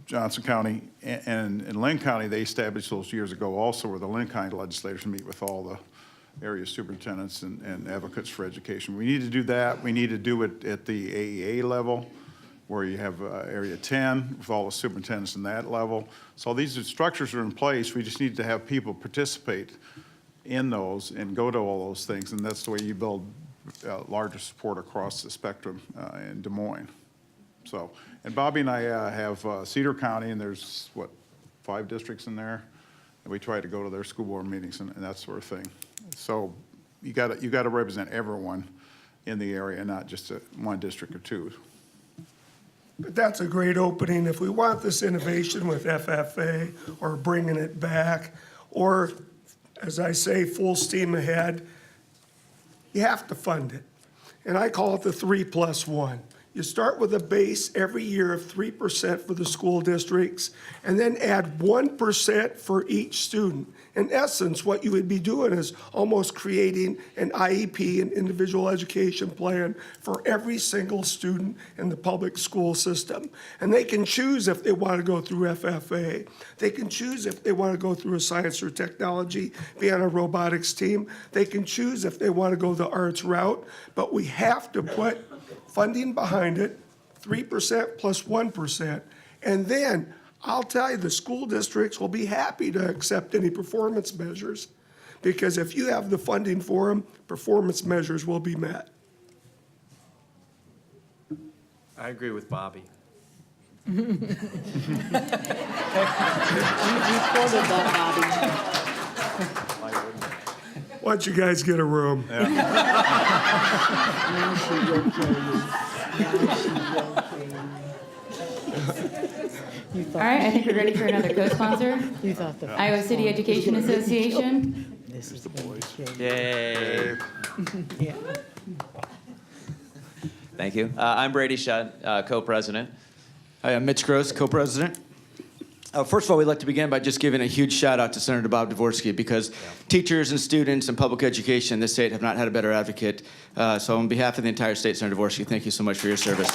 Johnson County and Lynn County. They established those years ago also, where the Lynn County legislators meet with all the area superintendents and advocates for education. We need to do that. We need to do it at the AEA level, where you have Area 10 with all the superintendents in that level. So these structures are in place. We just need to have people participate in those and go to all those things, and that's the way you build larger support across the spectrum in Des Moines. So, and Bobby and I have Cedar County, and there's, what, 5 districts in there? And we try to go to their school board meetings and that sort of thing. So you got to represent everyone in the area, not just one district or two. But that's a great opening. If we want this innovation with FFA or bringing it back, or, as I say, full steam ahead, you have to fund it. And I call it the 3+1. You start with a base every year of 3% for the school districts, and then add 1% for each student. In essence, what you would be doing is almost creating an IEP, an individual education plan, for every single student in the public school system. And they can choose if they want to go through FFA. They can choose if they want to go through a science or technology, be on a robotics team. They can choose if they want to go the arts route, but we have to put funding behind it, 3% plus 1%. And then I'll tell you, the school districts will be happy to accept any performance measures, because if you have the funding for them, performance measures will be met. I agree with Bobby. You quoted that, Bobby. Why don't you guys get a room? Now she will kill you. Now she will kill you. All right, I think we're ready for another co-sponsor. You thought that. Iowa City Education Association. This is going to kill you. Yay. Yeah. Thank you. I'm Brady Shutt, co-president. Hi, I'm Mitch Gross, co-president. First of all, we'd like to begin by just giving a huge shout out to Senator Bob Dvorsky, because teachers and students and public education in this state have not had a better advocate. So on behalf of the entire state, Senator Dvorsky, thank you so much for your service.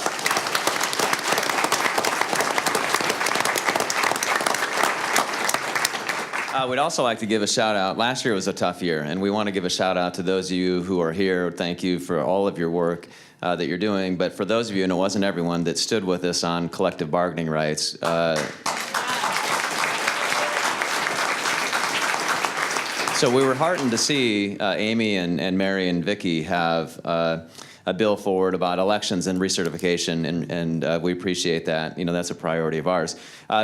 We'd also like to give a shout out. Last year was a tough year, and we want to give a shout out to those of you who are here. Thank you for all of your work that you're doing. But for those of you, and it wasn't everyone, that stood with us on collective bargaining rights. So we were heartened to see Amy and Mary and Vicki have a bill forward about elections and recertification, and we appreciate that. You know, that's a priority of ours.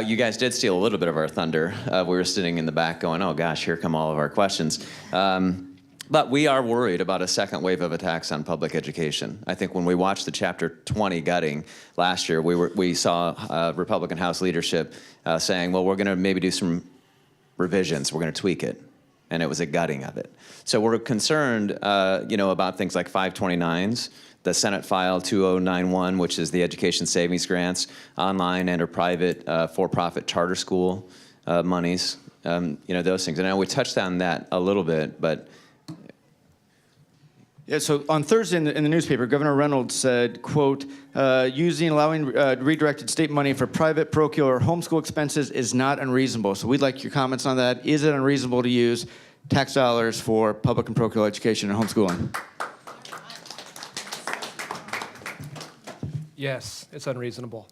You guys did steal a little bit of our thunder. We were sitting in the back going, oh gosh, here come all of our questions. But we are worried about a second wave of attacks on public education. I think when we watched the Chapter 20 gutting last year, we saw Republican House leadership saying, well, we're going to maybe do some revisions. We're going to tweak it. And it was a gutting of it. So we're concerned, about things like 529s, the Senate File 2091, which is the education savings grants, online and or private for-profit charter school monies, those things. And I know we touched on that a little bit, but. Yeah, so on Thursday in the newspaper, Governor Reynolds said, quote, allowing redirected state money for private, parochial, or homeschool expenses is not unreasonable. So we'd like your comments on that. Is it unreasonable to use tax dollars for public and parochial education and homeschooling? Yes, it's unreasonable.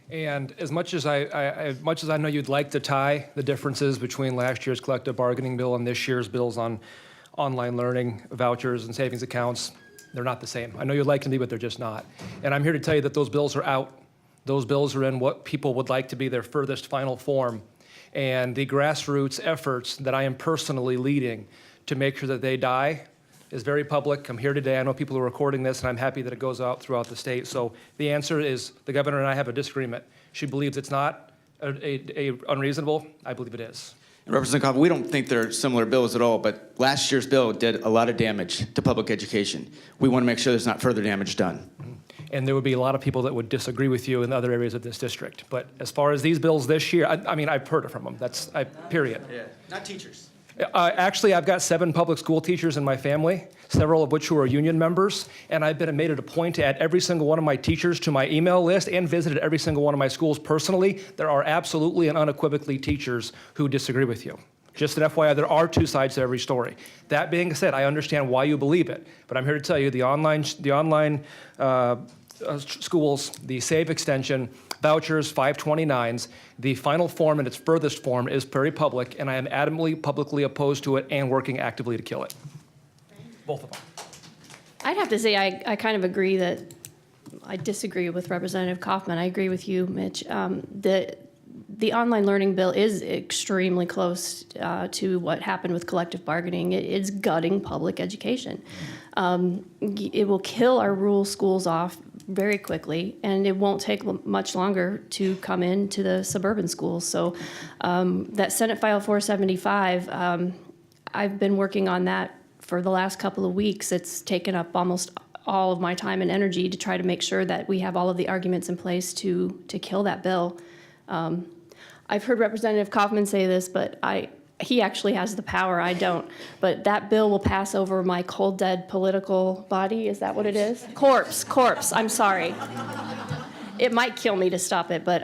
And as much as I know you'd like to tie the differences between last year's collective bargaining bill and this year's bills on online learning, vouchers, and savings accounts, they're not the same. I know you'd like them to be, but they're just not. And I'm here to tell you that those bills are out. Those bills are in what people would like to be their furthest final form. And the grassroots efforts that I am personally leading to make sure that they die is very public. I'm here today. I know people are recording this, and I'm happy that it goes out throughout the state. So the answer is the governor and I have a disagreement. She believes it's not unreasonable. I believe it is. Representative Kaufmann, we don't think they're similar bills at all, but last year's bill did a lot of damage to public education. We want to make sure there's not further damage done. And there would be a lot of people that would disagree with you in other areas of this district. But as far as these bills this year, I've heard it from them. Period. Yeah, not teachers. Actually, I've got 7 public school teachers in my family, several of which who are union members, and I've made it a point to add every single one of my teachers to my email list and visited every single one of my schools personally. There are absolutely and unequivocally teachers who disagree with you. Just an FYI, there are 2 sides to every story. That being said, I understand why you believe it, but I'm here to tell you the online schools, the SAVE extension, vouchers, 529s, the final form and its furthest form is very public, and I am adamantly publicly opposed to it and working actively to kill it. Both of them. I'd have to say I kind of agree that I disagree with Representative Kaufmann. I agree with you, Mitch. The online learning bill is extremely close to what happened with collective bargaining. It's gutting public education. It will kill our rural schools off very quickly, and it won't take much longer to come into the suburban schools. So that Senate File 475, I've been working on that for the last couple of weeks. It's taken up almost all of my time and energy to try to make sure that we have all of the arguments in place to kill that bill. I've heard Representative Kaufmann say this, but he actually has the power, I don't. But that bill will pass over my cold, dead political body. Is that what it is? Corpse, I'm sorry. It might kill me to stop it, but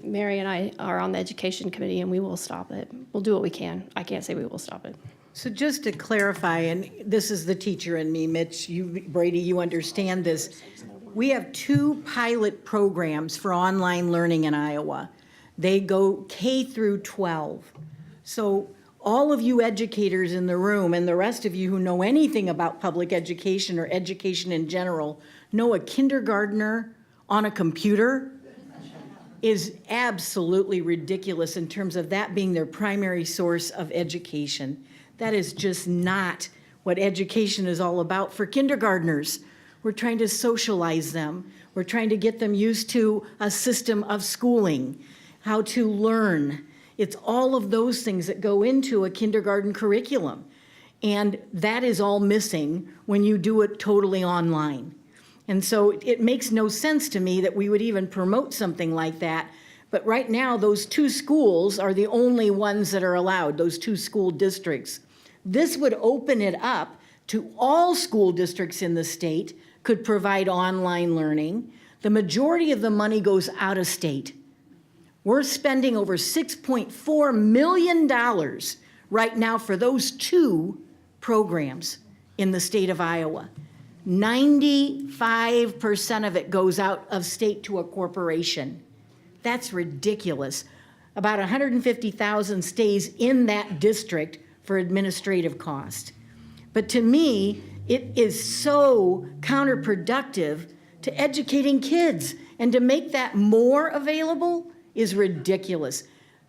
Mary and I are on the education committee, and we will stop it. We'll do what we can. I can't say we will stop it. So just to clarify, and this is the teacher in me, Mitch, Brady, you understand this. We have 2 pilot programs for online learning in Iowa. They go K through 12. So all of you educators in the room and the rest of you who know anything about public education or education in general know a kindergartner on a computer is absolutely ridiculous in terms of that being their primary source of education. That is just not what education is all about for kindergartners. We're trying to socialize them. We're trying to get them used to a system of schooling, how to learn. It's all of those things that go into a kindergarten curriculum. And that is all missing when you do it totally online. And so it makes no sense to me that we would even promote something like that. But right now, those two schools are the only ones that are allowed, those two school districts. This would open it up to all school districts in the state could provide online learning. The majority of the money goes out of state. We're spending over $6.4 million right now for those two programs in the state of Iowa. 95% of it goes out of state to a corporation. That's ridiculous. About 150,000 stays in that district for administrative cost. But to me, it is so counterproductive to educating kids, and to make that more available is ridiculous.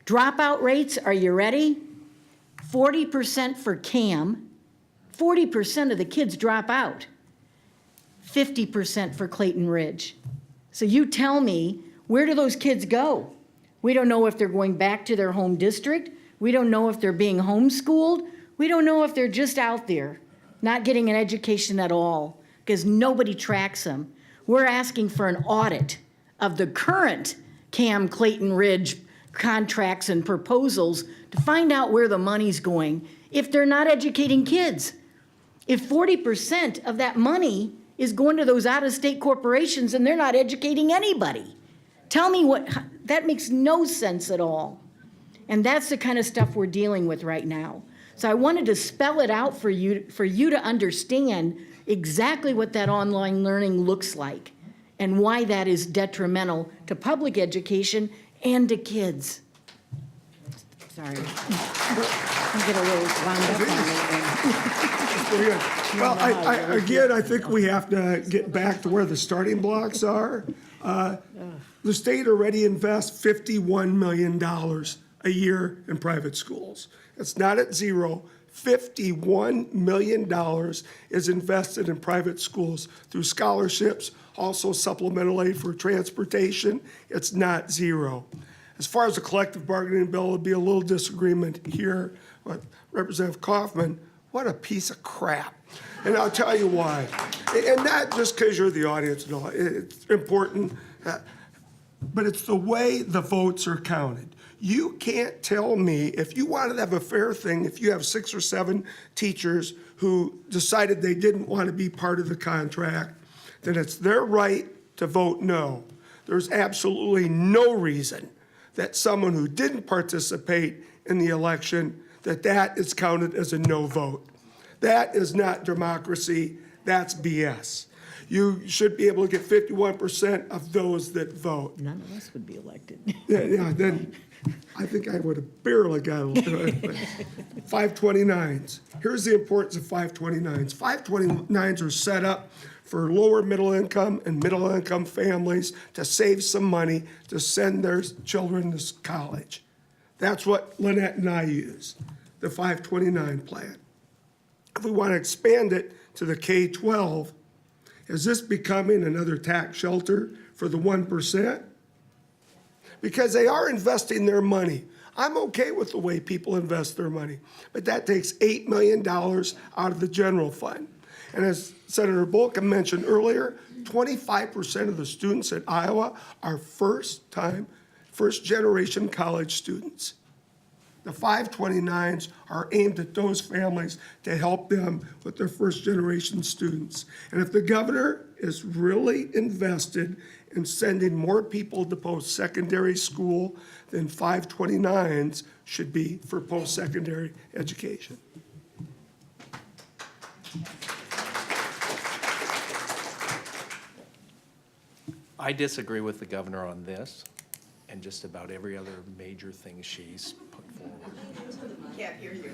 Dropout rates, are you ready? 40% for CAM, 40% of the kids drop out. 50% for Clayton Ridge. So you tell me, where do those kids go? We don't know if they're going back to their home district. We don't know if they're being homeschooled. We don't know if they're just out there, not getting an education at all, because nobody tracks them. We're asking for an audit of the current CAM Clayton Ridge contracts and proposals to find out where the money's going if they're not educating kids. If 40% of that money is going to those out-of-state corporations and they're not educating anybody. Tell me that makes no sense at all. And that's the kind of stuff we're dealing with right now. So I wanted to spell it out for you to understand exactly what that online learning looks like and why that is detrimental to public education and to kids. Sorry. I get a little wound up on it. Very good. Well, I think we have to get back to where the starting blocks are. The state already invests $51 million a year in private schools. It's not at zero. $51 million is invested in private schools through scholarships, also supplemental aid for transportation. It's not zero. As far as the collective bargaining bill, there'll be a little disagreement here with Representative Kaufmann. What a piece of crap. And I'll tell you why. And not just because you're the audience and all, it's important, but it's the way the votes are counted. You can't tell me, if you wanted to have a fair thing, if you have 6 or 7 teachers who decided they didn't want to be part of the contract, then it's their right to vote no. There's absolutely no reason that someone who didn't participate in the election, that is counted as a no vote. That is not democracy, that's BS. You should be able to get 51% of those that vote. None of us would be elected. Yeah, then I think I would have barely got 529s. Here's the importance of 529s. 529s are set up for lower middle income and middle income families to save some money to send their children to college. That's what Lynette and I use, the 529 plan. If we want to expand it to the K-12, is this becoming another tax shelter for the 1%? Because they are investing their money. I'm okay with the way people invest their money, but that takes $8 million out of the general fund. And as Senator Bolkcom mentioned earlier, 25% of the students at Iowa are first-generation college students. The 529s are aimed at those families to help them with their first-generation students. And if the governor is really invested in sending more people to post-secondary school, then 529s should be for post-secondary education. I disagree with the governor on this. and just about every other major thing she's put forward. Can't hear you.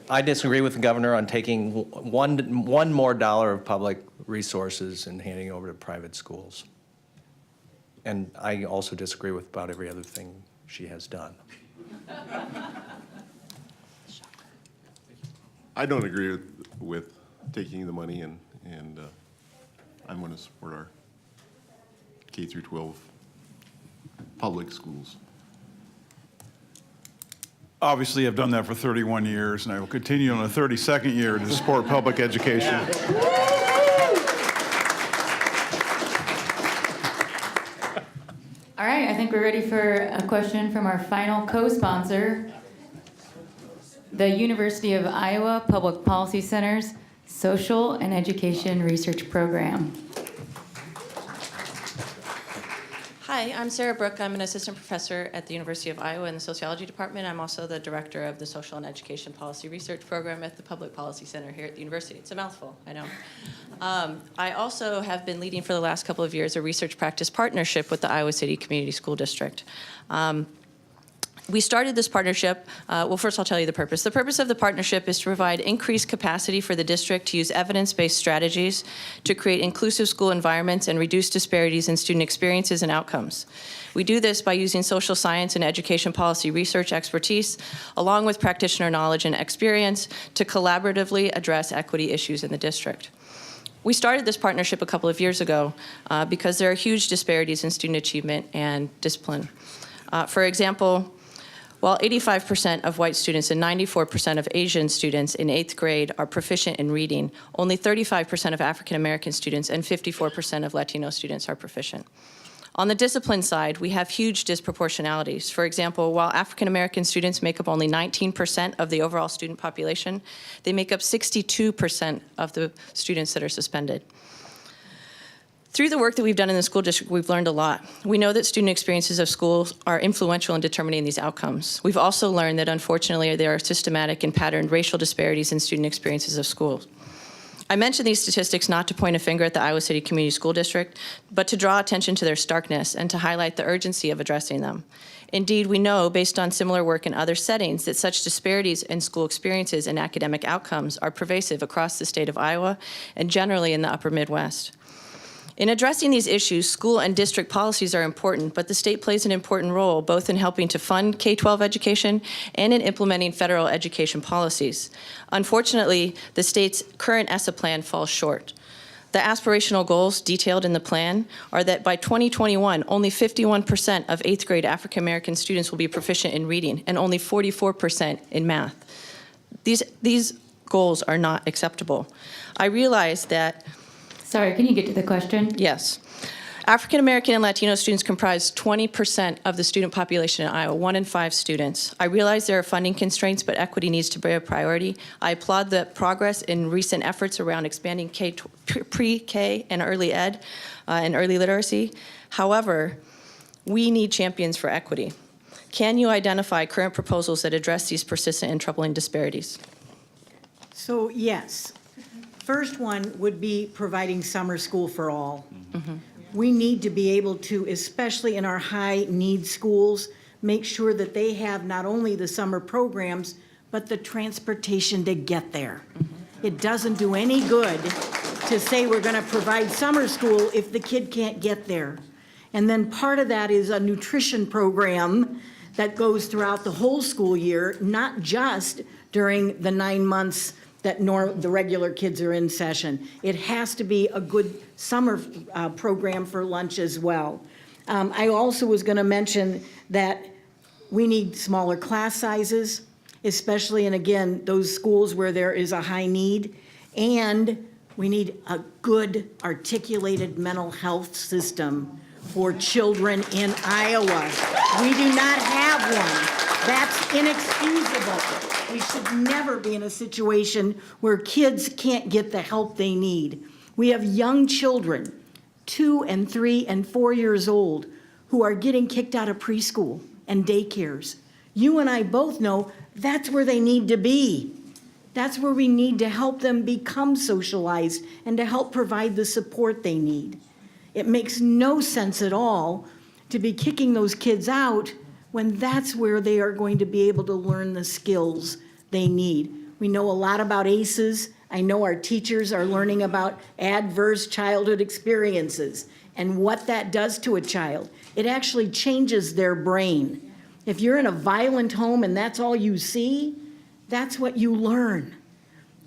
I disagree with the governor on taking one more dollar of public resources and handing over to private schools. And I also disagree with about every other thing she has done. I don't agree with taking the money, and I'm going to support our K through 12 public schools. Obviously, I've done that for 31 years, and I will continue on the 32nd year to support public education. All right, I think we're ready for a question from our final co-sponsor, the University of Iowa Public Policy Center's Social and Education Research Program. Hi, I'm Sarah Brook. I'm an assistant professor at the University of Iowa in the Sociology Department. I'm also the director of the Social and Education Policy Research Program at the Public Policy Center here at the university. It's a mouthful, I know. I also have been leading for the last couple of years a research practice partnership with the Iowa City Community School District. We started this partnership, well, first I'll tell you the purpose. The purpose of the partnership is to provide increased capacity for the district to use evidence-based strategies to create inclusive school environments and reduce disparities in student experiences and outcomes. We do this by using social science and education policy research expertise, along with practitioner knowledge and experience, to collaboratively address equity issues in the district. We started this partnership a couple of years ago because there are huge disparities in student achievement and discipline. For example, while 85% of white students and 94% of Asian students in 8th grade are proficient in reading, only 35% of African American students and 54% of Latino students are proficient. On the discipline side, we have huge disproportionalities. For example, while African American students make up only 19% of the overall student population, they make up 62% of the students that are suspended. Through the work that we've done in the school district, we've learned a lot. We know that student experiences of schools are influential in determining these outcomes. We've also learned that, unfortunately, there are systematic and patterned racial disparities in student experiences of schools. I mention these statistics not to point a finger at the Iowa City Community School District, but to draw attention to their starkness and to highlight the urgency of addressing them. Indeed, we know, based on similar work in other settings, that such disparities in school experiences and academic outcomes are pervasive across the state of Iowa and generally in the upper Midwest. In addressing these issues, school and district policies are important, but the state plays an important role both in helping to fund K-12 education and in implementing federal education policies. Unfortunately, the state's current ESSA plan falls short. The aspirational goals detailed in the plan are that by 2021, only 51% of 8th grade African American students will be proficient in reading and only 44% in math. These goals are not acceptable. I realize that. Sorry, can you get to the question? Yes. African American and Latino students comprise 20% of the student population in Iowa, 1 in 5 students. I realize there are funding constraints, but equity needs to be a priority. I applaud the progress in recent efforts around expanding pre-K and early ed and early literacy. However, we need champions for equity. Can you identify current proposals that address these persistent and troubling disparities? So, yes. First one would be providing summer school for all. Mm-hmm. We need to be able to, especially in our high-need schools, make sure that they have not only the summer programs, but the transportation to get there. Mm-hmm. It doesn't do any good to say we're going to provide summer school if the kid can't get there. And then part of that is a nutrition program that goes throughout the whole school year, not just during the 9 months that the regular kids are in session. It has to be a good summer program for lunch as well. I also was going to mention that we need smaller class sizes, especially, and again, those schools where there is a high need, and we need a good articulated mental health system for children in Iowa. We do not have one. That's inexcusable. We should never be in a situation where kids can't get the help they need. We have young children, 2 and 3 and 4 years old, who are getting kicked out of preschool and daycares. You and I both know that's where they need to be. That's where we need to help them become socialized and to help provide the support they need. It makes no sense at all to be kicking those kids out when that's where they are going to be able to learn the skills they need. We know a lot about ACEs. I know our teachers are learning about adverse childhood experiences and what that does to a child. It actually changes their brain. If you're in a violent home and that's all you see, that's what you learn.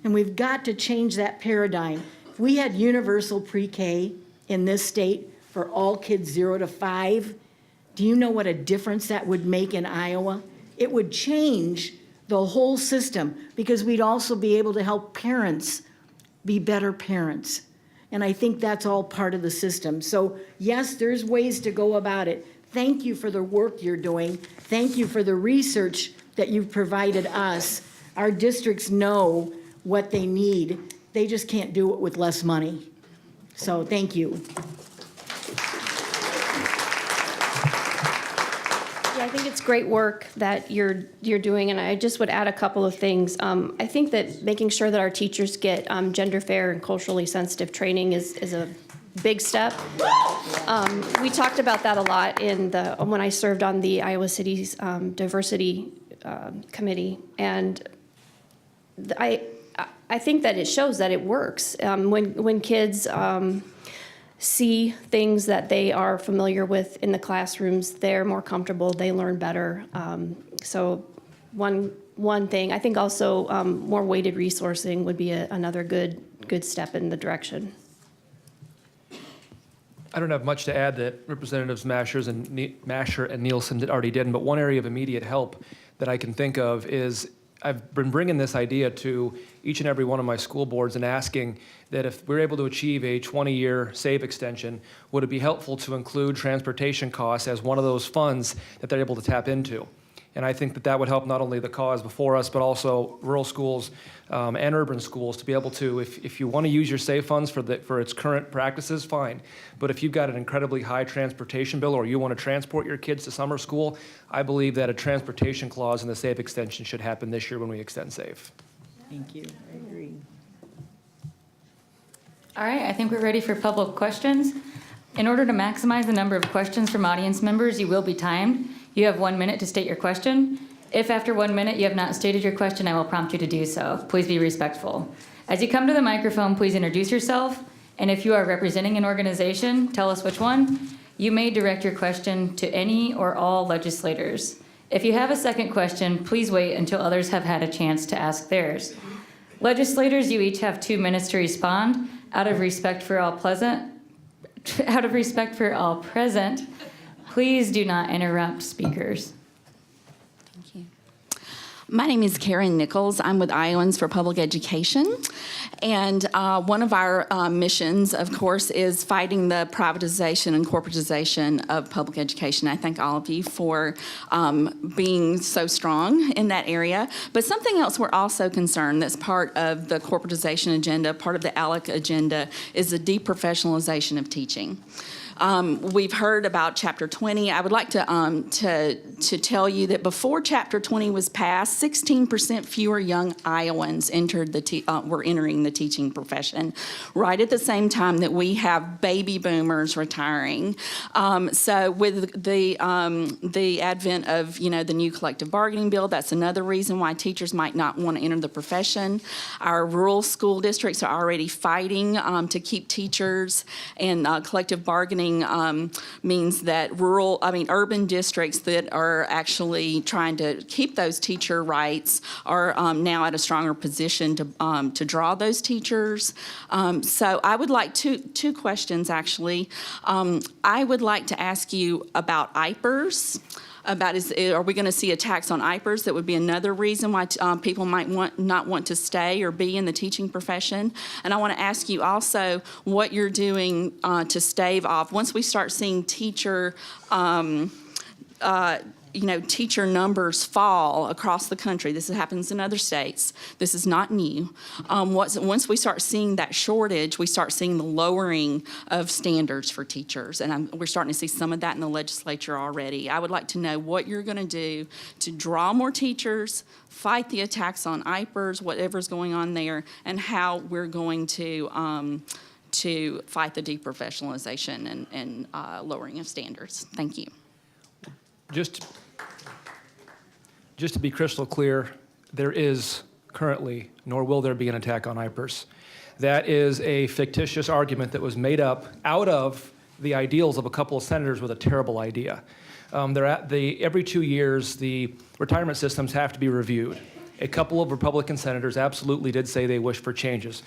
And we've got to change that paradigm. If we had universal pre-K in this state for all kids 0 to 5, do you know what a difference that would make in Iowa? It would change the whole system because we'd also be able to help parents be better parents. And I think that's all part of the system. So yes, there's ways to go about it. Thank you for the work you're doing. Thank you for the research that you've provided us. Our districts know what they need. They just can't do it with less money. So thank you. Yeah, I think it's great work that you're doing, and I just would add a couple of things. I think that making sure that our teachers get gender fair and culturally sensitive training is a big step. We talked about that a lot when I served on the Iowa City's diversity committee, and I think that it shows that it works. When kids see things that they are familiar with in the classrooms, they're more comfortable, they learn better. So one thing, I think also more weighted resourcing would be another good step in the direction. I don't have much to add that Representatives Mascher and Nielsen already did, but one area of immediate help that I can think of is I've been bringing this idea to each and every one of my school boards and asking that if we're able to achieve a 20-year SAVE extension, would it be helpful to include transportation costs as one of those funds that they're able to tap into? And I think that would help not only the cause before us, but also rural schools and urban schools to be able to, if you want to use your SAVE funds for its current practices, fine. But if you've got an incredibly high transportation bill or you want to transport your kids to summer school, I believe that a transportation clause in the SAVE extension should happen this year when we extend SAVE. Thank you. I agree. All right, I think we're ready for public questions. In order to maximize the number of questions from audience members, you will be timed. You have 1 minute to state your question. If after 1 minute you have not stated your question, I will prompt you to do so. Please be respectful. As you come to the microphone, please introduce yourself. And if you are representing an organization, tell us which one. You may direct your question to any or all legislators. If you have a second question, please wait until others have had a chance to ask theirs. Legislators, you each have 2 minutes to respond. Out of respect for all present, please do not interrupt speakers. Thank you. My name is Karen Nichols. I'm with Iowans for Public Education. And one of our missions, of course, is fighting the privatization and corporatization of public education. I thank all of you for being so strong in that area. But something else we're also concerned that's part of the corporatization agenda, part of the ALEC agenda, is the deprofessionalization of teaching. We've heard about Chapter 20. I would like to tell you that before Chapter 20 was passed, 16% fewer young Iowans were entering the teaching profession, right at the same time that we have baby boomers retiring. So with the advent of the new collective bargaining bill, that's another reason why teachers might not want to enter the profession. Our rural school districts are already fighting to keep teachers, and collective bargaining means that urban districts that are actually trying to keep those teacher rights are now at a stronger position to draw those teachers. So I would like two questions, actually. I would like to ask you about IPERS. Are we going to see a tax on IPERS? That would be another reason why people might not want to stay or be in the teaching profession. And I want to ask you also what you're doing to stave off, once we start seeing teacher numbers fall across the country. This happens in other states. This is not new. Once we start seeing that shortage, we start seeing the lowering of standards for teachers. And we're starting to see some of that in the legislature already. I would like to know what you're going to do to draw more teachers, fight the attacks on IPERS, whatever's going on there, and how we're going to to fight the deprofessionalization and lowering of standards. Thank you. Just to be crystal clear, there is currently, nor will there be, an attack on IPERS. That is a fictitious argument that was made up out of the ideals of a couple of senators with a terrible idea. Every 2 years, the retirement systems have to be reviewed. A couple of Republican senators absolutely did say they wish for changes.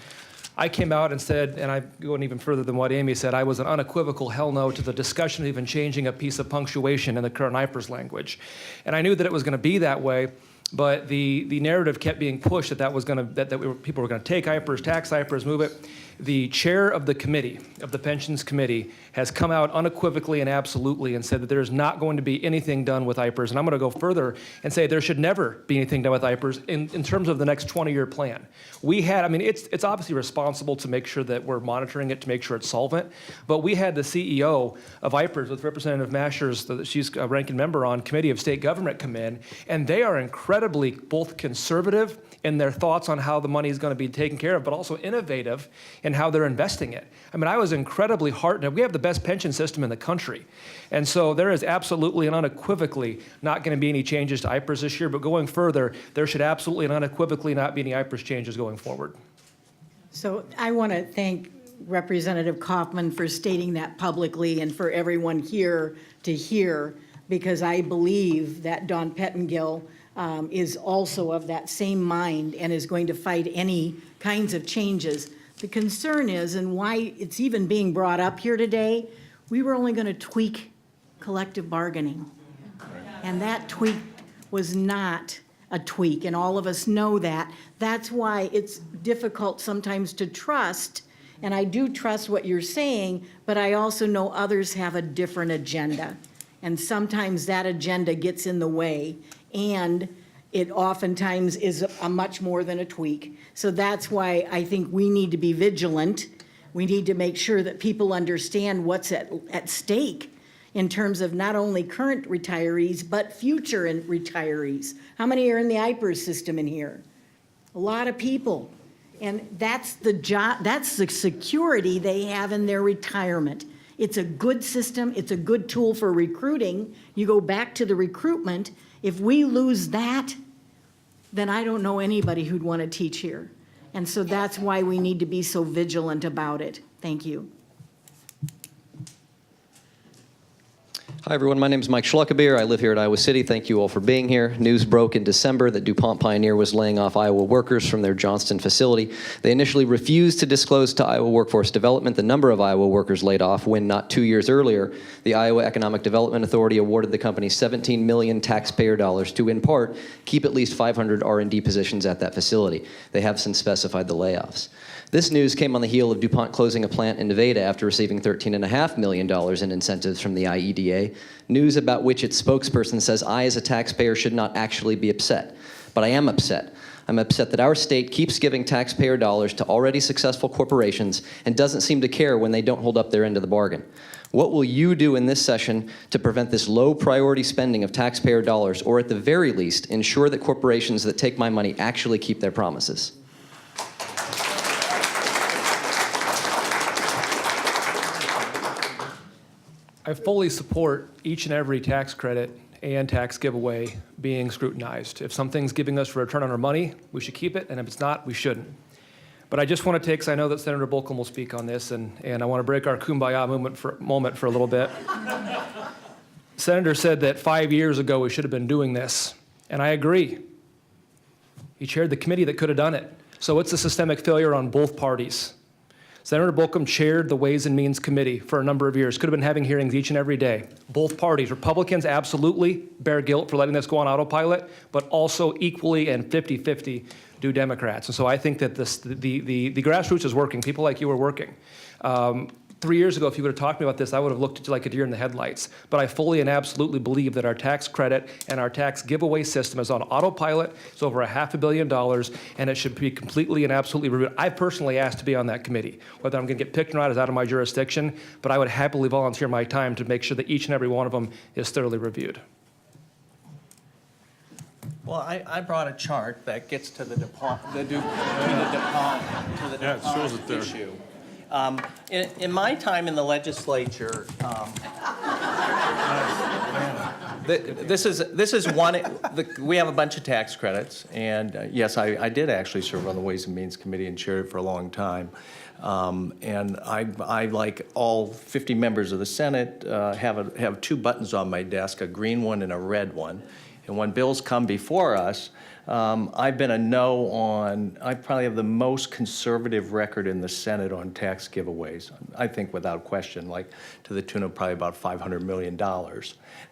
I came out and said, and I'm going even further than what Amy said, I was an unequivocal hell no to the discussion of even changing a piece of punctuation in the current IPERS language. And I knew that it was going to be that way, but the narrative kept being pushed that people were going to take IPERS, tax IPERS, move it. The chair of the committee, of the pensions committee, has come out unequivocally and absolutely and said that there's not going to be anything done with IPERS. And I'm going to go further and say there should never be anything done with IPERS in terms of the next 20-year plan. It's obviously responsible to make sure that we're monitoring it to make sure it's solvent, but we had the CEO of IPERS with Representative Mascher, she's a ranking member on Committee of State Government, come in, and they are incredibly both conservative in their thoughts on how the money is going to be taken care of, but also innovative in how they're investing it. I was incredibly heartened. We have the best pension system in the country. And so there is absolutely and unequivocally not going to be any changes to IPERS this year, but going further, there should absolutely and unequivocally not be any IPERS changes going forward. So I want to thank Representative Kaufmann for stating that publicly and for everyone here to hear, because I believe that Don Pettengill is also of that same mind and is going to fight any kinds of changes. The concern is, and why it's even being brought up here today, we were only going to tweak collective bargaining. And that tweak was not a tweak, and all of us know that. That's why it's difficult sometimes to trust, and I do trust what you're saying, but I also know others have a different agenda. And sometimes that agenda gets in the way, and it oftentimes is a much more than a tweak. So that's why I think we need to be vigilant. We need to make sure that people understand what's at stake in terms of not only current retirees, but future retirees. How many are in the IPERS system in here? A lot of people. And that's the job, that's the security they have in their retirement. It's a good system. It's a good tool for recruiting. You go back to the recruitment. If we lose that, then I don't know anybody who'd want to teach here. And so that's why we need to be so vigilant about it. Thank you. Hi, everyone. My name is Mike Schluckabeer. I live here at Iowa City. Thank you all for being here. News broke in December that DuPont Pioneer was laying off Iowa workers from their Johnston facility. They initially refused to disclose to Iowa Workforce Development the number of Iowa workers laid off when, not 2 years earlier, the Iowa Economic Development Authority awarded the company $17 million taxpayer dollars to, in part, keep at least 500 R&D positions at that facility. They have since specified the layoffs. This news came on the heel of DuPont closing a plant in Nevada after receiving $13.5 million in incentives from the IEDA, news about which its spokesperson says I, as a taxpayer, should not actually be upset. But I am upset. I'm upset that our state keeps giving taxpayer dollars to already successful corporations and doesn't seem to care when they don't hold up their end of the bargain. What will you do in this session to prevent this low priority spending of taxpayer dollars, or at the very least, ensure that corporations that take my money actually keep their promises? I fully support each and every tax credit and tax giveaway being scrutinized. If something's giving us a return on our money, we should keep it, and if it's not, we shouldn't. But I just want to take, because I know that Senator Bolkcom will speak on this, and I want to break our kumbaya moment for a little bit. Senator said that 5 years ago we should have been doing this, and I agree. He chaired the committee that could have done it. So it's a systemic failure on both parties. Senator Bolkcom chaired the Ways and Means Committee for a number of years, could have been having hearings each and every day. Both parties, Republicans absolutely bear guilt for letting this go on autopilot, but also equally and 50-50 do Democrats. And so I think that the grassroots is working. People like you are working. 3 years ago, if you would have talked to me about this, I would have looked at you like a deer in the headlights. But I fully and absolutely believe that our tax credit and our tax giveaway system is on autopilot. It's over $500 million, and it should be completely and absolutely reviewed. I personally asked to be on that committee. Whether I'm going to get picked or not is out of my jurisdiction, but I would happily volunteer my time to make sure that each and every one of them is thoroughly reviewed. Well, I brought a chart that gets to the DuPont, issue. In my time in the legislature, this is one. We have a bunch of tax credits, and yes, I did actually serve on the Ways and Means Committee and chaired it for a long time. And I, like all 50 members of the Senate, have two buttons on my desk: a green one and a red one. And when bills come before us, I've been a no on, I probably have the most conservative record in the Senate on tax giveaways. I think without question, like to the tune of probably about $500 million.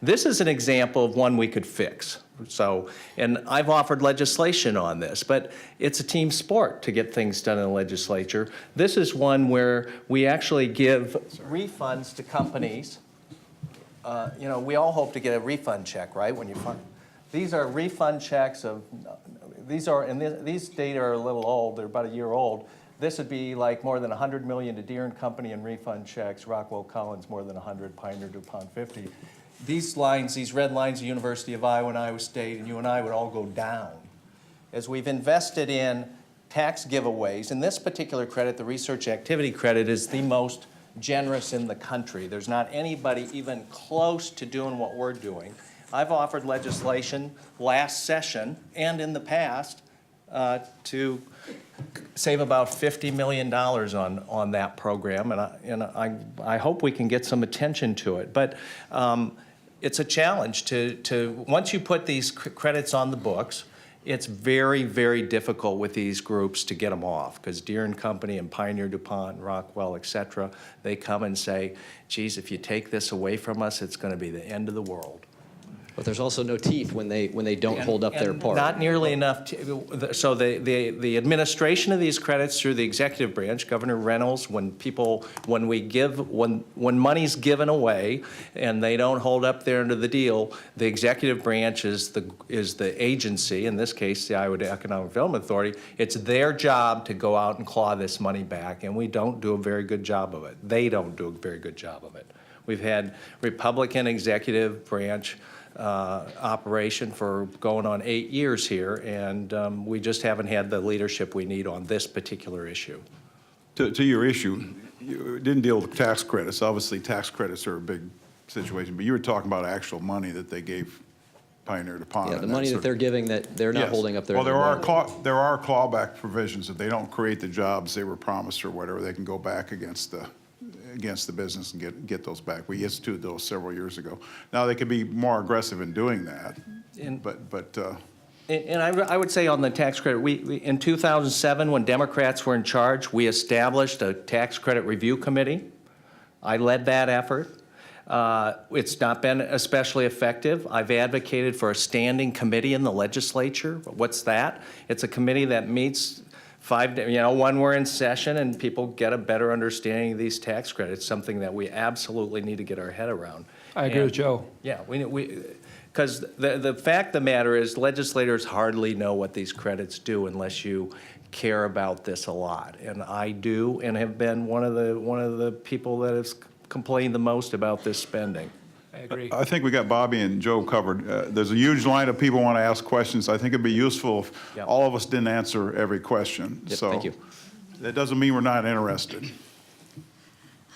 This is an example of one we could fix. So, and I've offered legislation on this, but it's a team sport to get things done in the legislature. This is one where we actually give refunds to companies. You know, we all hope to get a refund check, right, when you fund. These are refund checks of, these data are a little old, they're about a year old. This would be like more than $100 million to Deere & Company in refund checks, Rockwell Collins more than 100, Pioneer DuPont 50. These lines, these red lines, the University of Iowa and Iowa State, and you and I would all go down. As we've invested in tax giveaways, in this particular credit, the research activity credit is the most generous in the country. There's not anybody even close to doing what we're doing. I've offered legislation last session and in the past to save about $50 million on that program, and I hope we can get some attention to it. But it's a challenge to once you put these credits on the books, it's very, very difficult with these groups to get them off, because Deere & Company and Pioneer DuPont, Rockwell, et cetera, they come and say, geez, if you take this away from us, it's going to be the end of the world. But there's also no teeth when they don't hold up their part. Not nearly enough. So the administration of these credits through the executive branch, Governor Reynolds, when money's given away and they don't hold up their end of the deal, the executive branch is the agency, in this case the Iowa Economic Development Authority. It's their job to go out and claw this money back, and we don't do a very good job of it. They don't do a very good job of it. We've had Republican executive branch operation for going on 8 years here, and we just haven't had the leadership we need on this particular issue. To your issue, you didn't deal with tax credits. Obviously, tax credits are a big situation, but you were talking about actual money that they gave Pioneer DuPont. Yeah, the money that they're giving that they're not holding up their. Well, there are clawback provisions. If they don't create the jobs they were promised or whatever, they can go back against the business and get those back. We instituted those several years ago. Now they could be more aggressive in doing that, And I would say on the tax credit, we in 2007, when Democrats were in charge, we established a tax credit review committee. I led that effort. It's not been especially effective. I've advocated for a standing committee in the legislature. What's that? It's a committee that meets when we're in session and people get a better understanding of these tax credits, something that we absolutely need to get our head around. I agree with Joe. Yeah, because the fact of the matter is legislators hardly know what these credits do unless you care about this a lot. And I do, and have been one of the people that has complained the most about this spending. I agree. I think we got Bobby and Joe covered. There's a huge line of people who want to ask questions. I think it'd be useful if all of us didn't answer every question. Yep, so thank you. That doesn't mean we're not interested.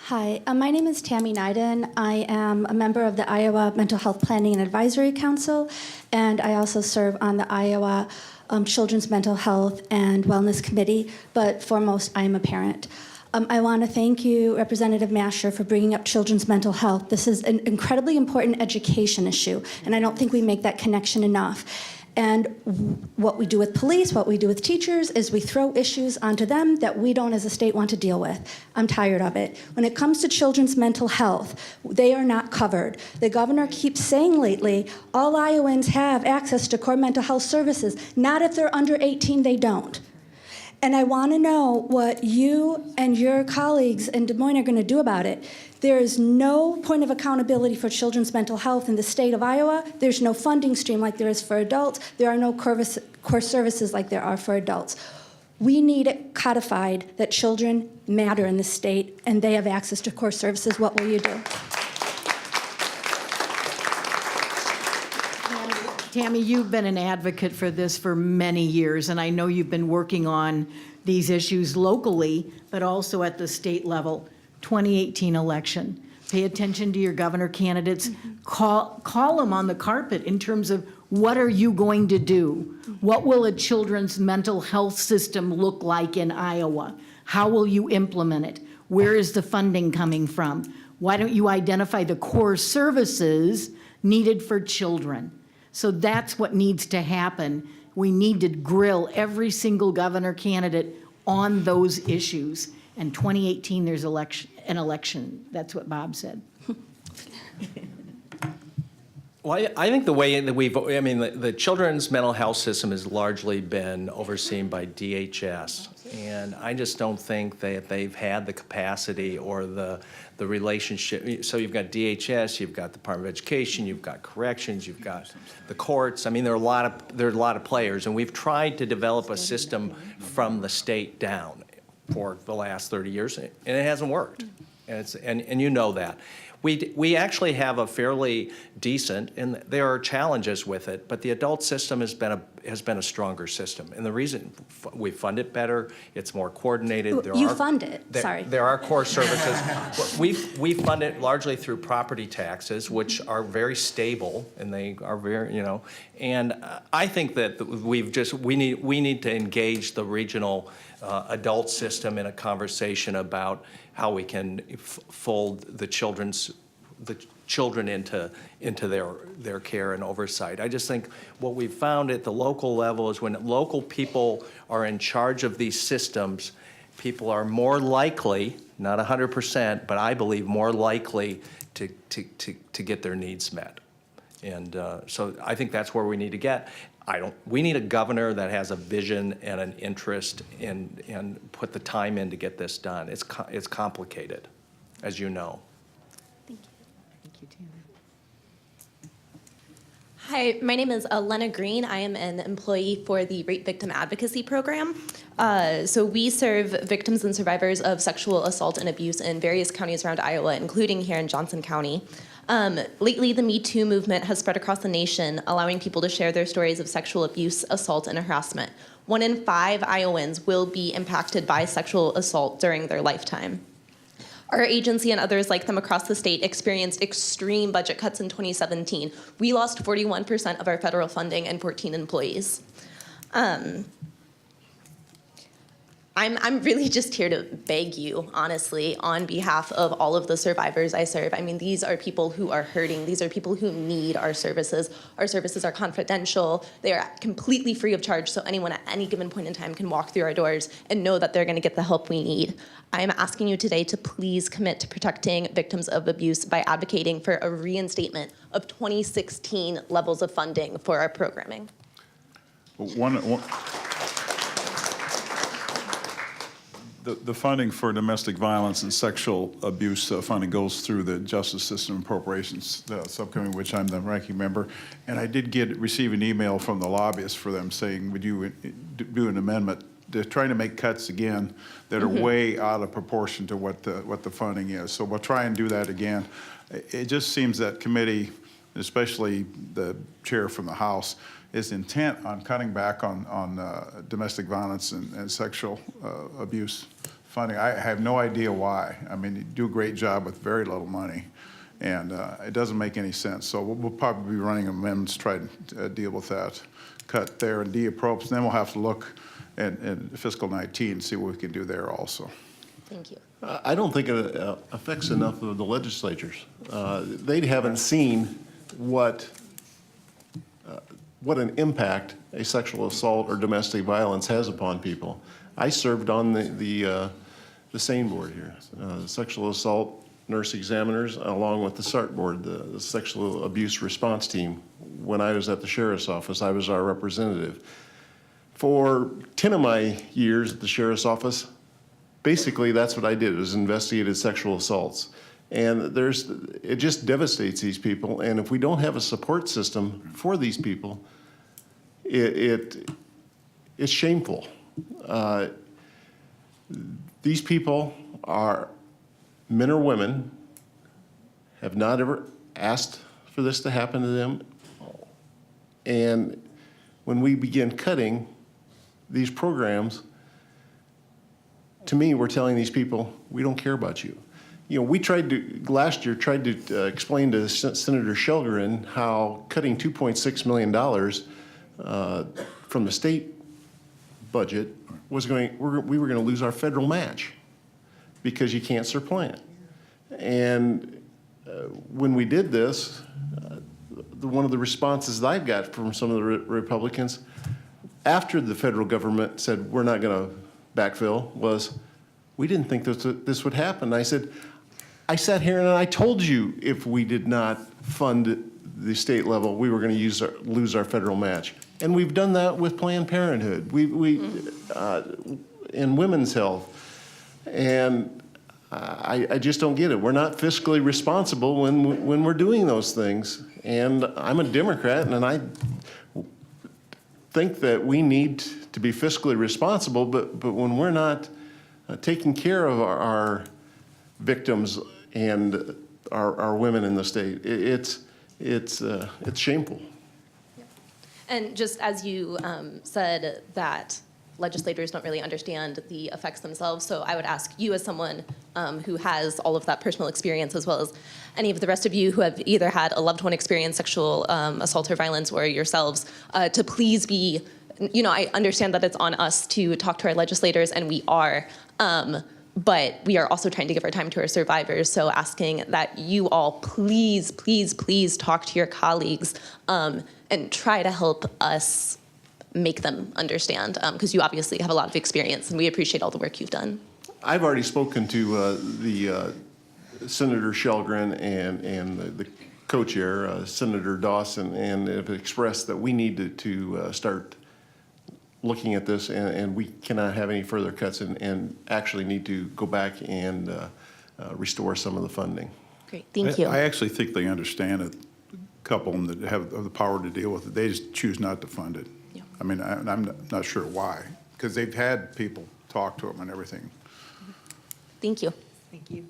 Hi, my name is Tammy Neiden. I am a member of the Iowa Mental Health Planning and Advisory Council, and I also serve on the Iowa Children's Mental Health and Wellness Committee, but foremost, I am a parent. I want to thank you, Representative Mascher, for bringing up children's mental health. This is an incredibly important education issue, and I don't think we make that connection enough. And what we do with police, what we do with teachers, is we throw issues onto them that we don't as a state want to deal with. I'm tired of it. When it comes to children's mental health, they are not covered. The governor keeps saying lately, all Iowans have access to core mental health services. Not if they're under 18, they don't. And I want to know what you and your colleagues in Des Moines are going to do about it. There is no point of accountability for children's mental health in the state of Iowa. There's no funding stream like there is for adults. There are no core services like there are for adults. We need it codified that children matter in the state and they have access to core services. What will you do? Tammy, you've been an advocate for this for many years, and I know you've been working on these issues locally, but also at the state level. 2018 election. Pay attention to your governor candidates. Call them on the carpet in terms of what are you going to do? What will a children's mental health system look like in Iowa? How will you implement it? Where is the funding coming from? Why don't you identify the core services needed for children? So that's what needs to happen. We need to grill every single governor candidate on those issues. And 2018, there's an election. That's what Bob said. Well, I think the way that the children's mental health system has largely been overseen by DHS. And I just don't think that they've had the capacity or the relationship. So you've got DHS, you've got the Department of Education, you've got corrections, you've got the courts. I mean, there are a lot of players, and we've tried to develop a system from the state down for the last 30 years, and it hasn't worked. And you know that. We actually have a fairly decent, and there are challenges with it, but the adult system has been a stronger system. And the reason we fund it better, it's more coordinated. Fund it, sorry. There are core services. We fund it largely through property taxes, which are very stable, and they are very, and I think that we need to engage the regional adult system in a conversation about how we can fold the children into their care and oversight. I just think what we've found at the local level is when local people are in charge of these systems, people are more likely, not 100%, but I believe more likely to get their needs met. And so I think that's where we need to get. We need a governor that has a vision and an interest and put the time in to get this done. It's complicated, as you know. Thank you. Thank you, Tammy. Hi, my name is Elena Green. I am an employee for the Rape Victim Advocacy Program. So we serve victims and survivors of sexual assault and abuse in various counties around Iowa, including here in Johnson County. Lately, the Me Too movement has spread across the nation, allowing people to share their stories of sexual abuse, assault, and harassment. 1 in 5 Iowans will be impacted by sexual assault during their lifetime. Our agency and others like them across the state experienced extreme budget cuts in 2017. We lost 41% of our federal funding and 14 employees. I'm really just here to beg you, honestly, on behalf of all of the survivors I serve. I mean, these are people who are hurting. These are people who need our services. Our services are confidential. They are completely free of charge, so anyone at any given point in time can walk through our doors and know that they're going to get the help we need. I am asking you today to please commit to protecting victims of abuse by advocating for a reinstatement of 2016 levels of funding for our programming. The funding for domestic violence and sexual abuse funding goes through the Justice System Appropriations Subcommittee, which I'm the ranking member. And I did receive an email from the lobbyists for them saying, would you do an amendment? They're trying to make cuts again that are way out of proportion to what the funding is. So we'll try and do that again. It just seems that committee, especially the chair from the House, is intent on cutting back on domestic violence and sexual abuse funding. I have no idea why. I mean, you do a great job with very little money, and it doesn't make any sense. So we'll probably be running amendments to try to deal with that cut there and de-appropriate. And then we'll have to look at fiscal 19 and see what we can do there also. Thank you. I don't think it affects enough of the legislatures. They haven't seen what an impact a sexual assault or domestic violence has upon people. I served on the SANE board here, sexual assault nurse examiners, along with the SART board, the sexual abuse response team. When I was at the sheriff's office, I was our representative. For 10 of my years at the sheriff's office, basically that's what I did, was investigated sexual assaults. And it just devastates these people. And if we don't have a support system for these people, it's shameful. These people are men or women, have not ever asked for this to happen to them. And when we begin cutting these programs, to me, we're telling these people, we don't care about you. You know, we last year tried to explain to Senator Shelgren how cutting $2.6 million from the state budget was we were going to lose our federal match because you can't supplant. And when we did this, one of the responses that I've got from some of the Republicans after the federal government said we're not going to backfill was, we didn't think this would happen. I said, I sat here and I told you if we did not fund the state level, we were going to lose our federal match. And we've done that with Planned Parenthood, in women's health. And I just don't get it. We're not fiscally responsible when we're doing those things. And I'm a Democrat, and I think that we need to be fiscally responsible, but when we're not taking care of our victims and our women in the state, it's shameful. And just as you said that legislators don't really understand the effects themselves, so I would ask you as someone who has all of that personal experience, as well as any of the rest of you who have either had a loved one experience sexual assault or violence, or yourselves, to please be, you know, I understand that it's on us to talk to our legislators, and we are, but we are also trying to give our time to our survivors, so asking that you all please, please, please talk to your colleagues and try to help us make them understand, because you obviously have a lot of experience, and we appreciate all the work you've done. I've already spoken to the Senator Shelgren and the co-chair, Senator Dawson, and have expressed that we need to start looking at this, and we cannot have any further cuts, and actually need to go back and restore some of the funding. Great, thank you. I actually think they understand it. A couple of them that have the power to deal with it, they just choose not to fund it. Yeah. I mean, I'm not sure why, because they've had people talk to them and everything. Thank you. Thank you.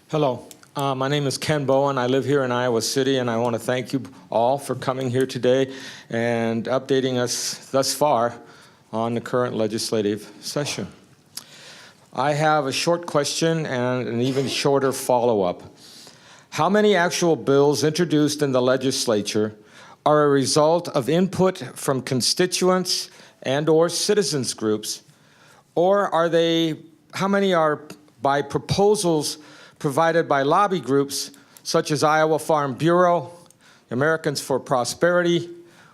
Hello, my name is Ken Bowen. I live here in Iowa City, and I want to thank you all for coming here today and updating us thus far on the current legislative session. I have a short question and an even shorter follow-up. How many actual bills introduced in the legislature are a result of input from constituents and/or citizens groups, or how many are by proposals provided by lobby groups such as Iowa Farm Bureau, Americans for Prosperity,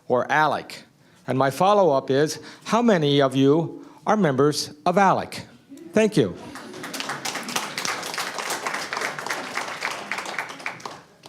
or ALEC? And my follow-up is, how many of you are members of ALEC? Thank you.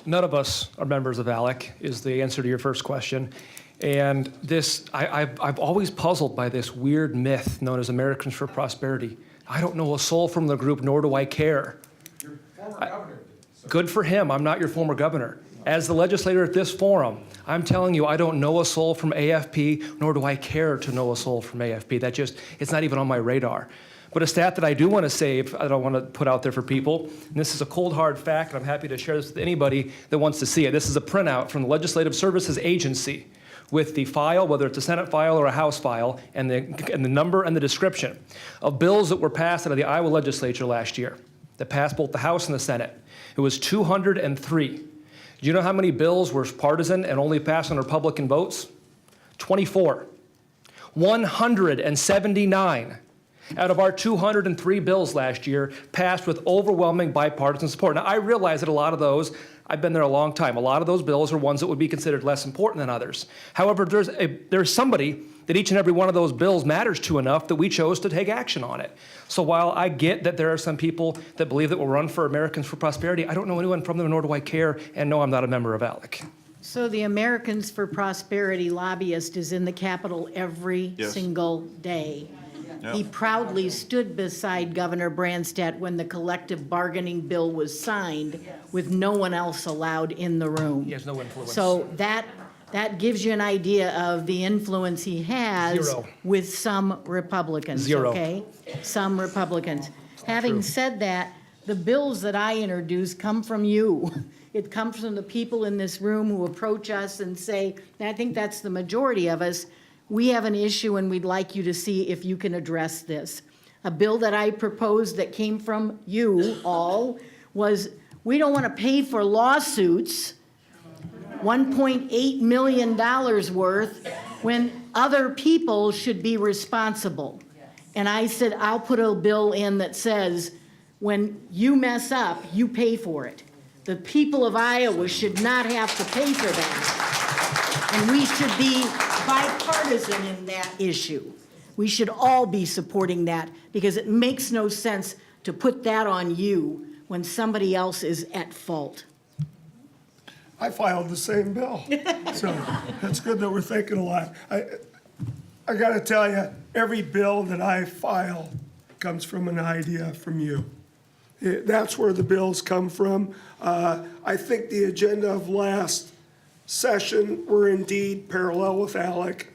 None of us are members of ALEC is the answer to your first question. And this, I've always puzzled by this weird myth known as Americans for Prosperity. I don't know a soul from the group, nor do I care. Your former governor did. Good for him. I'm not your former governor. As the legislator at this forum, I'm telling you, I don't know a soul from AFP, nor do I care to know a soul from AFP. It's not even on my radar. But a stat that I do want to save, I don't want to put out there for people, and this is a cold hard fact, and I'm happy to share this with anybody that wants to see it. This is a printout from the Legislative Services Agency with the file, whether it's a Senate file or a House file, and the number and the description of bills that were passed out of the Iowa legislature last year that passed both the House and the Senate. It was 203. Do you know how many bills were partisan and only passed on Republican votes? 24. 179 out of our 203 bills last year passed with overwhelming bipartisan support. Now, I realize that a lot of those, I've been there a long time, a lot of those bills are ones that would be considered less important than others. However, there's somebody that each and every one of those bills matters to enough that we chose to take action on it. So while I get that there are some people that believe that we'll run for Americans for Prosperity, I don't know anyone from them, nor do I care, and no, I'm not a member of ALEC. So the Americans for Prosperity lobbyist is in the Capitol every single day. Yep. He proudly stood beside Governor Branstad when the collective bargaining bill was signed with no one else allowed in the room. He has no influence. So that gives you an idea of the influence he has Zero. with some Republicans. Zero. Okay? Some Republicans. Having said that, the bills that I introduce come from you. It comes from the people in this room who approach us and say, and I think that's the majority of us, we have an issue and we'd like you to see if you can address this. A bill that I proposed that came from you all was, we don't want to pay for lawsuits, $1.8 million worth, when other people should be responsible. And I said, I'll put a bill in that says, when you mess up, you pay for it. The people of Iowa should not have to pay for that. And we should be bipartisan in that issue. We should all be supporting that, because it makes no sense to put that on you when somebody else is at fault. I filed the same bill, so it's good that we're thinking alike. I got to tell you, every bill that I file comes from an idea from you. That's where the bills come from. I think the agenda of last session were indeed parallel with ALEC.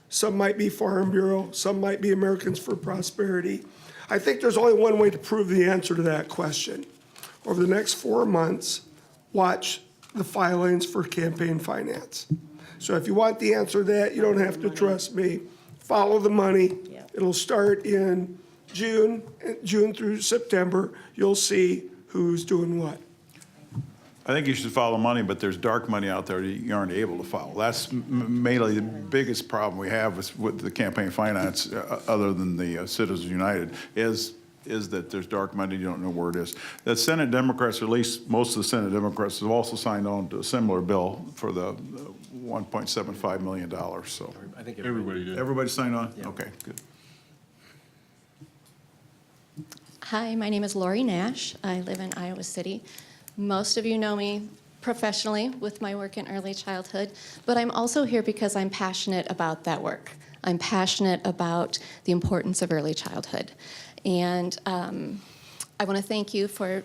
Some might be Farm Bureau, some might be Americans for Prosperity. I think there's only one way to prove the answer to that question. Over the next 4 months, watch the filings for campaign finance. So if you want the answer to that, you don't have to trust me. Follow the money. It'll start in June through September. You'll see who's doing what. I think you should follow money, but there's dark money out there that you aren't able to follow. That's mainly the biggest problem we have with the campaign finance, other than the Citizens United, is that there's dark money, you don't know where it is. The Senate Democrats, or at least most of the Senate Democrats, have also signed on to a similar bill for the $1.75 million. So I think everybody did. Everybody signed on? Yeah. Okay, good. Hi, my name is Lori Nash. I live in Iowa City. Most of you know me professionally with my work in early childhood, but I'm also here because I'm passionate about that work. I'm passionate about the importance of early childhood. And I want to thank you for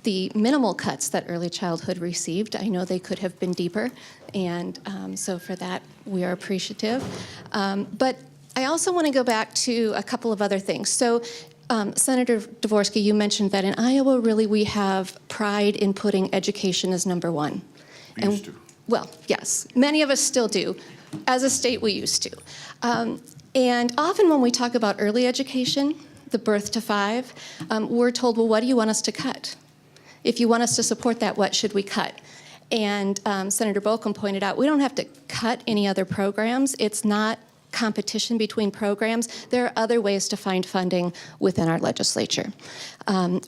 the minimal cuts that early childhood received. I know they could have been deeper, and so for that, we are appreciative. But I also want to go back to a couple of other things. So Senator Dvorsky, you mentioned that in Iowa, really, we have pride in putting education as number one. We used to. Well, yes, many of us still do. As a state, we used to. And often when we talk about early education, the birth to 5, we're told, well, what do you want us to cut? If you want us to support that, what should we cut? And Senator Bolkcom pointed out, we don't have to cut any other programs. It's not competition between programs. There are other ways to find funding within our legislature.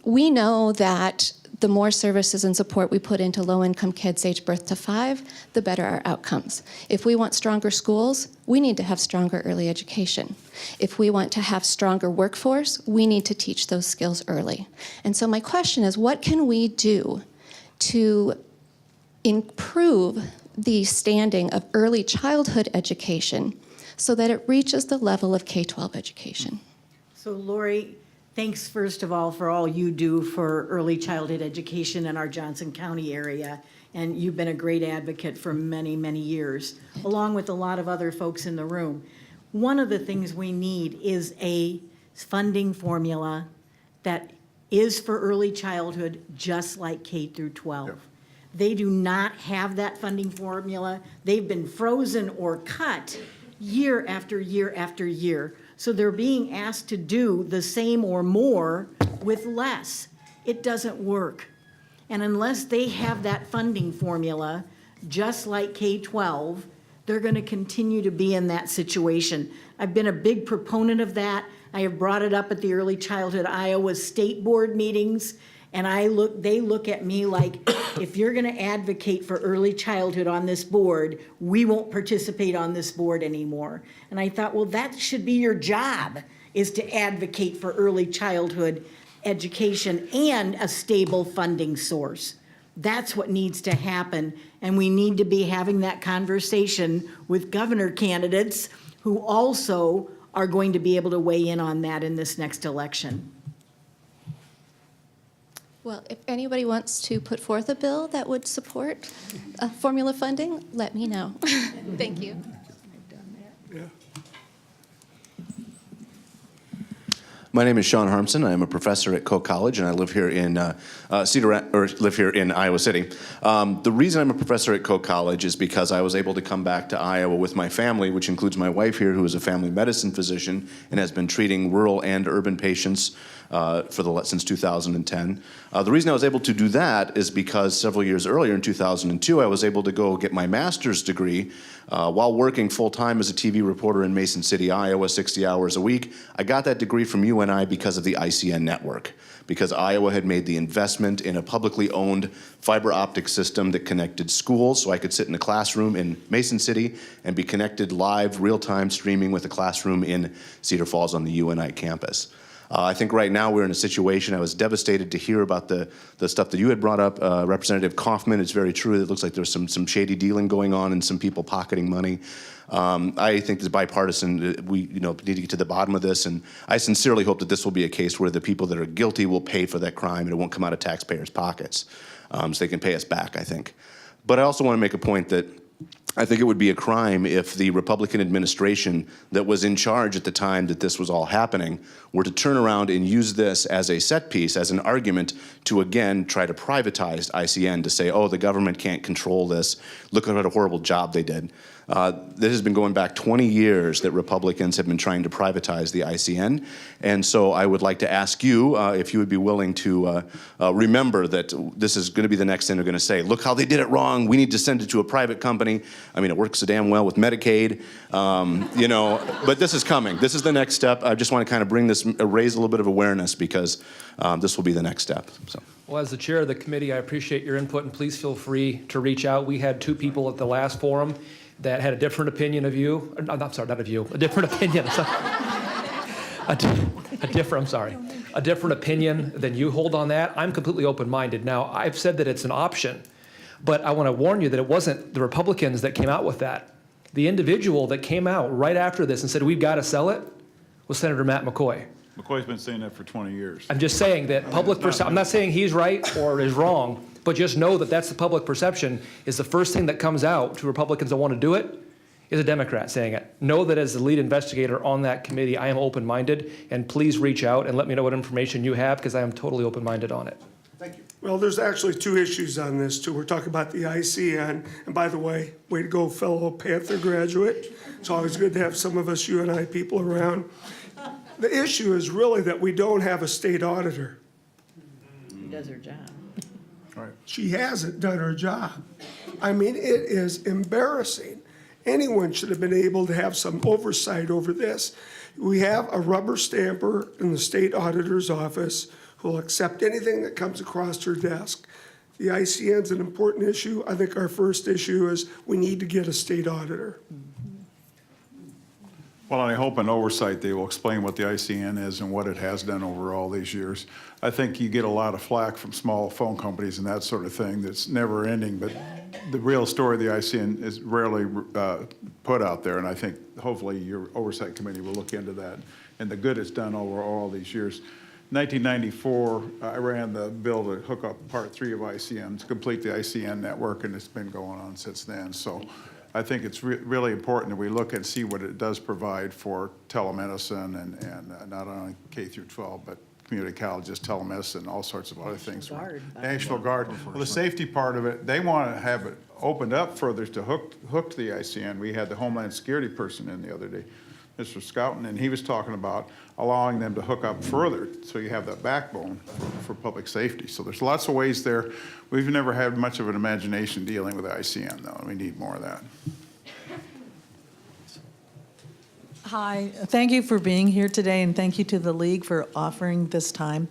We know that the more services and support we put into low-income kids aged birth to 5, the better our outcomes. If we want stronger schools, we need to have stronger early education. If we want to have stronger workforce, we need to teach those skills early. And so my question is, what can we do to improve the standing of early childhood education so that it reaches the level of K-12 education? So Lori, thanks first of all for all you do for early childhood education in our Johnson County area. And you've been a great advocate for many, many years, along with a lot of other folks in the room. One of the things we need is a funding formula that is for early childhood, just like K through 12. Yep. They do not have that funding formula. They've been frozen or cut year after year after year. So they're being asked to do the same or more with less. It doesn't work. And unless they have that funding formula, just like K-12, they're going to continue to be in that situation. I've been a big proponent of that. I have brought it up at the Early Childhood Iowa State Board meetings, and they look at me like, if you're going to advocate for early childhood on this board, we won't participate on this board anymore. And I thought, well, that should be your job, is to advocate for early childhood education and a stable funding source. That's what needs to happen, and we need to be having that conversation with governor candidates who also are going to be able to weigh in on that in this next election. Well, if anybody wants to put forth a bill that would support formula funding, let me know. Thank you. Yeah. My name is Sean Harmson. I am a professor at Coe College, and I live here in live here in Iowa City. The reason I'm a professor at Coe College is because I was able to come back to Iowa with my family, which includes my wife here, who is a family medicine physician and has been treating rural and urban patients since 2010. The reason I was able to do that is because several years earlier in 2002, I was able to go get my master's degree while working full-time as a TV reporter in Mason City, Iowa, 60 hours a week. I got that degree from UNI because of the ICN network, because Iowa had made the investment in a publicly owned fiber optic system that connected schools, so I could sit in a classroom in Mason City and be connected live, real-time streaming with a classroom in Cedar Falls on the UNI campus. I think right now we're in a situation, I was devastated to hear about the stuff that you had brought up, Representative Kaufmann. It's very true. It looks like there's some shady dealing going on and some people pocketing money. I think it's bipartisan. We need to get to the bottom of this, and I sincerely hope that this will be a case where the people that are guilty will pay for that crime and it won't come out of taxpayers' pockets, so they can pay us back, I think. But I also want to make a point that I think it would be a crime if the Republican administration that was in charge at the time that this was all happening were to turn around and use this as a set piece, as an argument to again try to privatize ICN, to say, oh, the government can't control this. Look at what a horrible job they did. This has been going back 20 years that Republicans have been trying to privatize the ICN. And so I would like to ask you if you would be willing to remember that this is going to be the next thing they're going to say. Look how they did it wrong. We need to send it to a private company. I mean, it works so damn well with Medicaid, but this is coming. This is the next step. I just want to kind of bring this, raise a little bit of awareness, because this will be the next step. So. Well, as the chair of the committee, I appreciate your input, and please feel free to reach out. We had 2 people at the last forum that had a different opinion of you. I'm sorry, not of you. A different opinion. A different opinion than you hold on that. I'm completely open-minded. Now, I've said that it's an option, but I want to warn you that it wasn't the Republicans that came out with that. The individual that came out right after this and said, we've got to sell it, was Senator Matt McCoy. McCoy's been saying that for 20 years. I'm just saying that public perception, I'm not saying he's right or is wrong, but just know that that's the public perception, is the first thing that comes out to Republicans that want to do it is a Democrat saying it. Know that as the lead investigator on that committee, I am open-minded, and please reach out and let me know what information you have, because I am totally open-minded on it. Thank you. Well, there's actually 2 issues on this, too. We're talking about the ICN, and by the way to go, fellow Panther graduate. It's always good to have some of us UNI people around. The issue is really that we don't have a state auditor. She does her job. Right. She hasn't done her job. I mean, it is embarrassing. Anyone should have been able to have some oversight over this. We have a rubber stamper in the state auditor's office who will accept anything that comes across her desk. The ICN's an important issue. I think our first issue is we need to get a state auditor. Well, and I hope in oversight they will explain what the ICN is and what it has done over all these years. I think you get a lot of flack from small phone companies and that sort of thing that's never ending, but the real story of the ICN is rarely put out there, and I think hopefully your oversight committee will look into that and the good it's done over all these years. 1994, I ran the bill to hook up Part 3 of ICN to complete the ICN network, and it's been going on since then. So I think it's really important that we look and see what it does provide for telemedicine and not only K through 12, but community colleges, telemedicine, all sorts of other things. National Guard. Well, the safety part of it, they want to have it opened up further to hook to the ICN. We had the Homeland Security person in the other day, Mr. Scouten, and he was talking about allowing them to hook up further so you have that backbone for public safety. So there's lots of ways there. We've never had much of an imagination dealing with ICN, though. We need more of that. Hi, thank you for being here today, and thank you to the League for offering this time.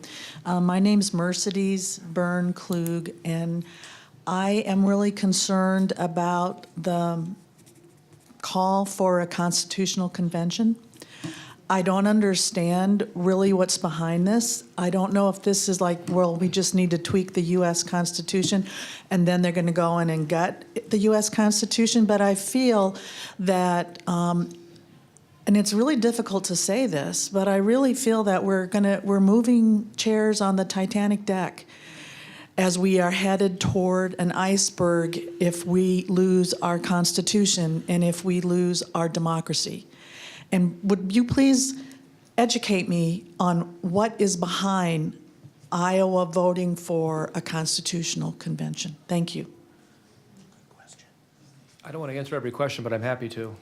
My name's Mercedes Byrne Klug, and I am really concerned about the call for a constitutional convention. I don't understand really what's behind this. I don't know if this is like, well, we just need to tweak the U.S. Constitution and then they're going to go in and gut the U.S. Constitution, but I feel that, and it's really difficult to say this, but I really feel that we're moving chairs on the Titanic deck as we are headed toward an iceberg if we lose our Constitution and if we lose our democracy. And would you please educate me on what is behind Iowa voting for a constitutional convention? Thank you. I don't want to answer every question, but I'm happy to.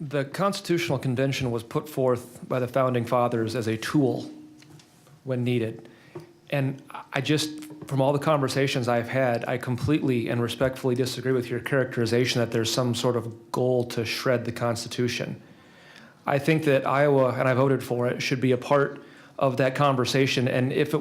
The Constitutional Convention was put forth by the Founding Fathers as a tool when needed. And I just, from all the conversations I've had, I completely and respectfully disagree with your characterization that there's some sort of goal to shred the Constitution. I think that Iowa, and I voted for it, should be a part of that conversation. And if it,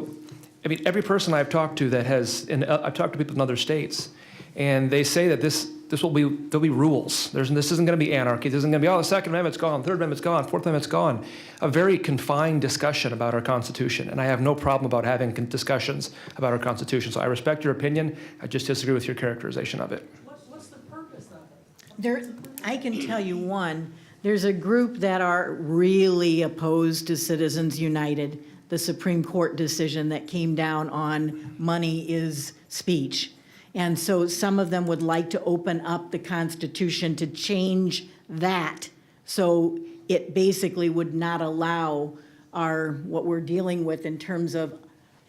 I mean, every person I've talked to that has, and I've talked to people in other states, and they say that there'll be rules. This isn't going to be anarchy. This isn't going to be, oh, the Second Amendment's gone, Third Amendment's gone, Fourth Amendment's gone. A very confined discussion about our Constitution, and I have no problem about having discussions about our Constitution. So I respect your opinion. I just disagree with your characterization of it. What's the purpose of it? I can tell you one. There's a group that are really opposed to Citizens United, the Supreme Court decision that came down on money is speech. And so some of them would like to open up the Constitution to change that. So it basically would not allow what we're dealing with in terms of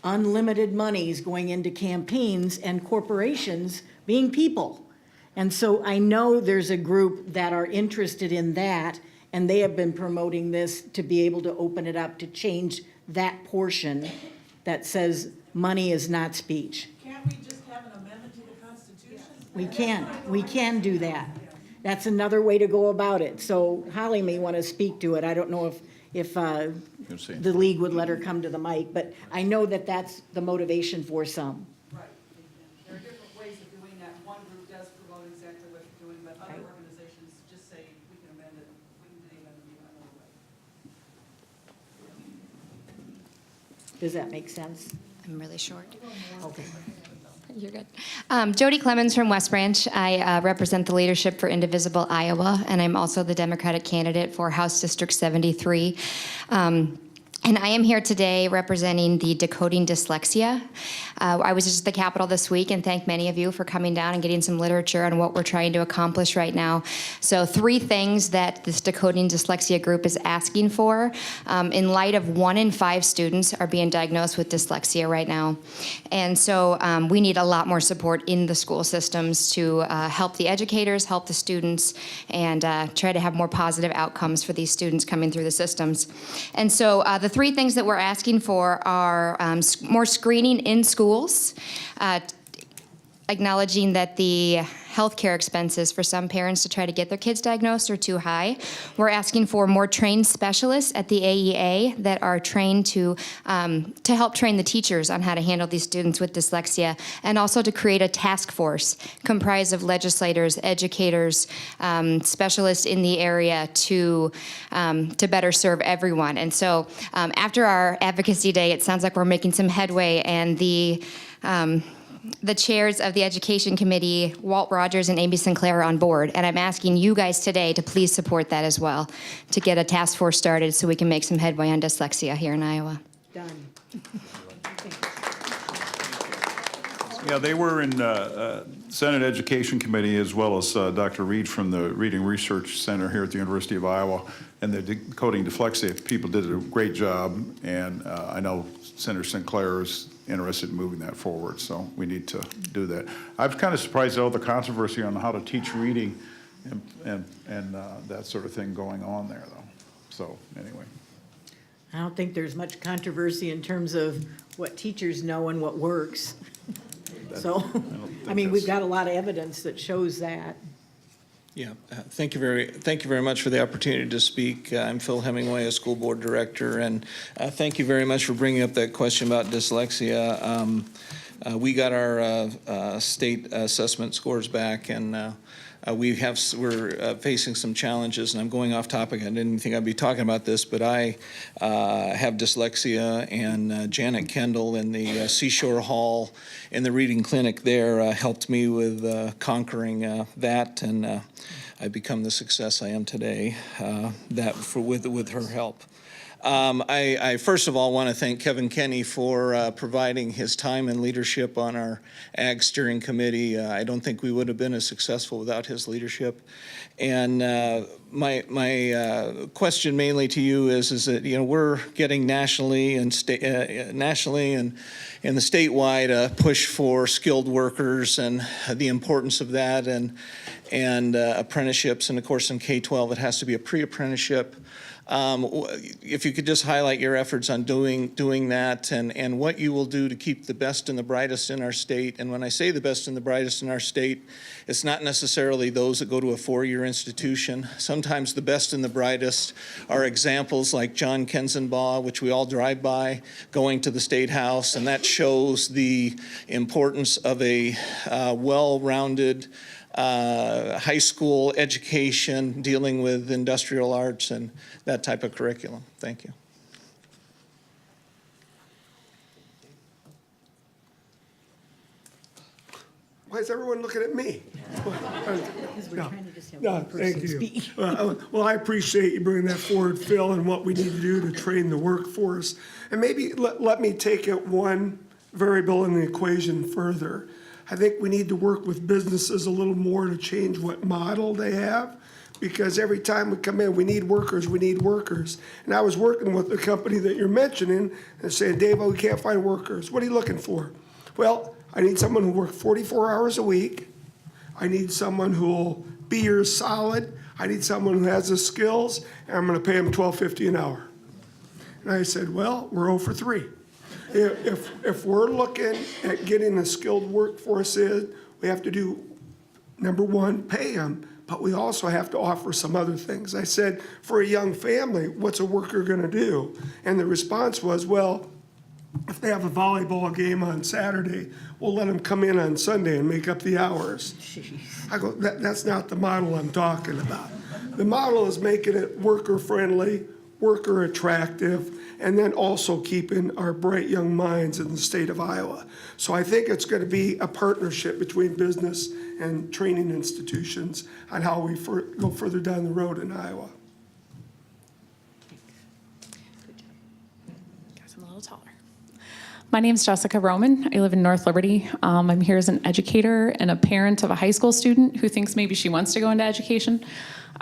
unlimited monies going into campaigns and corporations being people. And so I know there's a group that are interested in that, and they have been promoting this to be able to open it up to change that portion that says money is not speech. Can't we just have an amendment to the Constitution? We can do that. That's another way to go about it. So Holly may want to speak to it. I don't know if the league would let her come to the mic, but I know that that's the motivation for some. Right. There are different ways of doing that. One group does promote exactly what you're doing, but other organizations just say we can amend it. We can amend it another way. Does that make sense? I'm really short. Okay. You're good. Jody Clemens from West Branch. I represent the leadership for Indivisible Iowa, and I'm also the Democratic candidate for House District 73. And I am here today representing the Decoding Dyslexia. I was just at the Capitol this week and thank many of you for coming down and getting some literature on what we're trying to accomplish right now. So 3 things that this Decoding Dyslexia group is asking for in light of 1 in 5 students are being diagnosed with dyslexia right now. And so we need a lot more support in the school systems to help the educators, help the students, and try to have more positive outcomes for these students coming through the systems. And so the 3 things that we're asking for are more screening in schools, acknowledging that the healthcare expenses for some parents to try to get their kids diagnosed are too high. We're asking for more trained specialists at the AEA that are trained to help train the teachers on how to handle these students with dyslexia, and also to create a task force comprised of legislators, educators, specialists in the area to better serve everyone. And so after our advocacy day, it sounds like we're making some headway, and the chairs of the Education Committee, Walt Rogers and Amy Sinclair, are on board. And I'm asking you guys today to please support that as well, to get a task force started so we can make some headway on dyslexia here in Iowa. Done. Yeah, they were in Senate Education Committee, as well as Dr. Reed from the Reading Research Center here at the University of Iowa, and the Decoding Dyslexia people did a great job, and I know Senator Sinclair is interested in moving that forward, so we need to do that. I'm kind of surprised at all the controversy on how to teach reading and that sort of thing going on there, though. So anyway. I don't think there's much controversy in terms of what teachers know and what works. So, I mean, we've got a lot of evidence that shows that. Yeah, thank you very much for the opportunity to speak. I'm Phil Hemingway, a school board director, and thank you very much for bringing up that question about dyslexia. We got our state assessment scores back, and we're facing some challenges, and I'm going off topic. I didn't think I'd be talking about this, but I have dyslexia, and Janet Kendall in the Seashore Hall in the reading clinic there helped me with conquering that, and I've become the success I am today with her help. I first of all want to thank Kevin Kinney for providing his time and leadership on our Ag Steering Committee. I don't think we would have been as successful without his leadership. And my question mainly to you is that we're getting nationally and in the statewide push for skilled workers and the importance of that and apprenticeships, and of course in K-12 it has to be a pre-apprenticeship. If you could just highlight your efforts on doing that and what you will do to keep the best and the brightest in our state. And when I say the best and the brightest in our state, it's not necessarily those that go to a four-year institution. Sometimes the best and the brightest are examples like John Kenzenbaugh, which we all drive by, going to the State House, and that shows the importance of a well-rounded high school education dealing with industrial arts and that type of curriculum. Thank you. Why is everyone looking at me? Because we're trying to just have one Thank person you. speak. Well, I appreciate you bringing that forward, Phil, and what we need to do to train the workforce. And maybe let me take it one variable in the equation further. I think we need to work with businesses a little more to change what model they have, because every time we come in, we need workers, we need workers. And I was working with the company that you're mentioning and saying, Dave, we can't find workers. What are you looking for? Well, I need someone who works 44 hours a week. I need someone who will be here solid. I need someone who has the skills, and I'm gonna pay them $12.50 an hour. And I said, well, we're 0 for 3. If we're looking at getting a skilled workforce in, we have to do, number one, pay them, but we also have to offer some other things. I said, for a young family, what's a worker gonna do? And the response was, well, if they have a volleyball game on Saturday, we'll let them come in on Sunday and make up the hours. I go, that's not the model I'm talking about. The model is making it worker-friendly, worker attractive, and then also keeping our bright young minds in the state of Iowa. So I think it's going to be a partnership between business and training institutions on how we go further down the road in Iowa. Guys, I'm a little taller. My name's Jessica Roman. I live in North Liberty. I'm here as an educator and a parent of a high school student who thinks maybe she wants to go into education.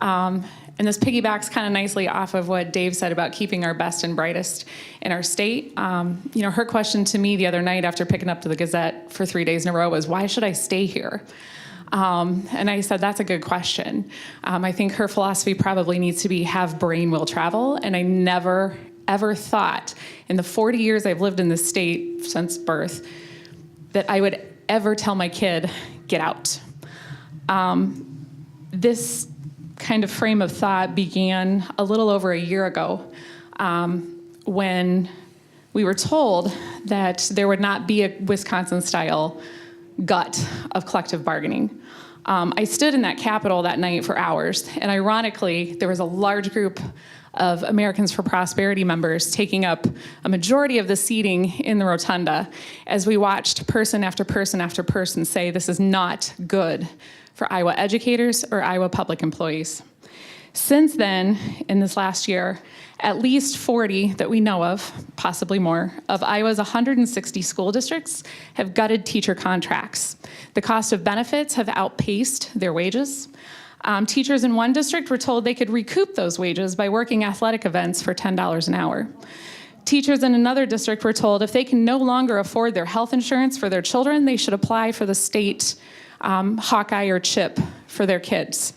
And this piggybacks kind of nicely off of what Dave said about keeping our best and brightest in our state. Her question to me the other night after picking up to the Gazette for 3 days in a row was, why should I stay here? And I said, that's a good question. I think her philosophy probably needs to be have brain will travel. And I never, ever thought in the 40 years I've lived in this state since birth that I would ever tell my kid, get out. This kind of frame of thought began a little over a year ago when we were told that there would not be a Wisconsin-style gut of collective bargaining. I stood in that Capitol that night for hours, and ironically, there was a large group of Americans for Prosperity members taking up a majority of the seating in the rotunda as we watched person after person after person say this is not good for Iowa educators or Iowa public employees. Since then, in this last year, at least 40 that we know of, possibly more, of Iowa's 160 school districts have gutted teacher contracts. The cost of benefits have outpaced their wages. Teachers in one district were told they could recoup those wages by working athletic events for $10 an hour. Teachers in another district were told if they can no longer afford their health insurance for their children, they should apply for the state Hawkeye or CHIP for their kids.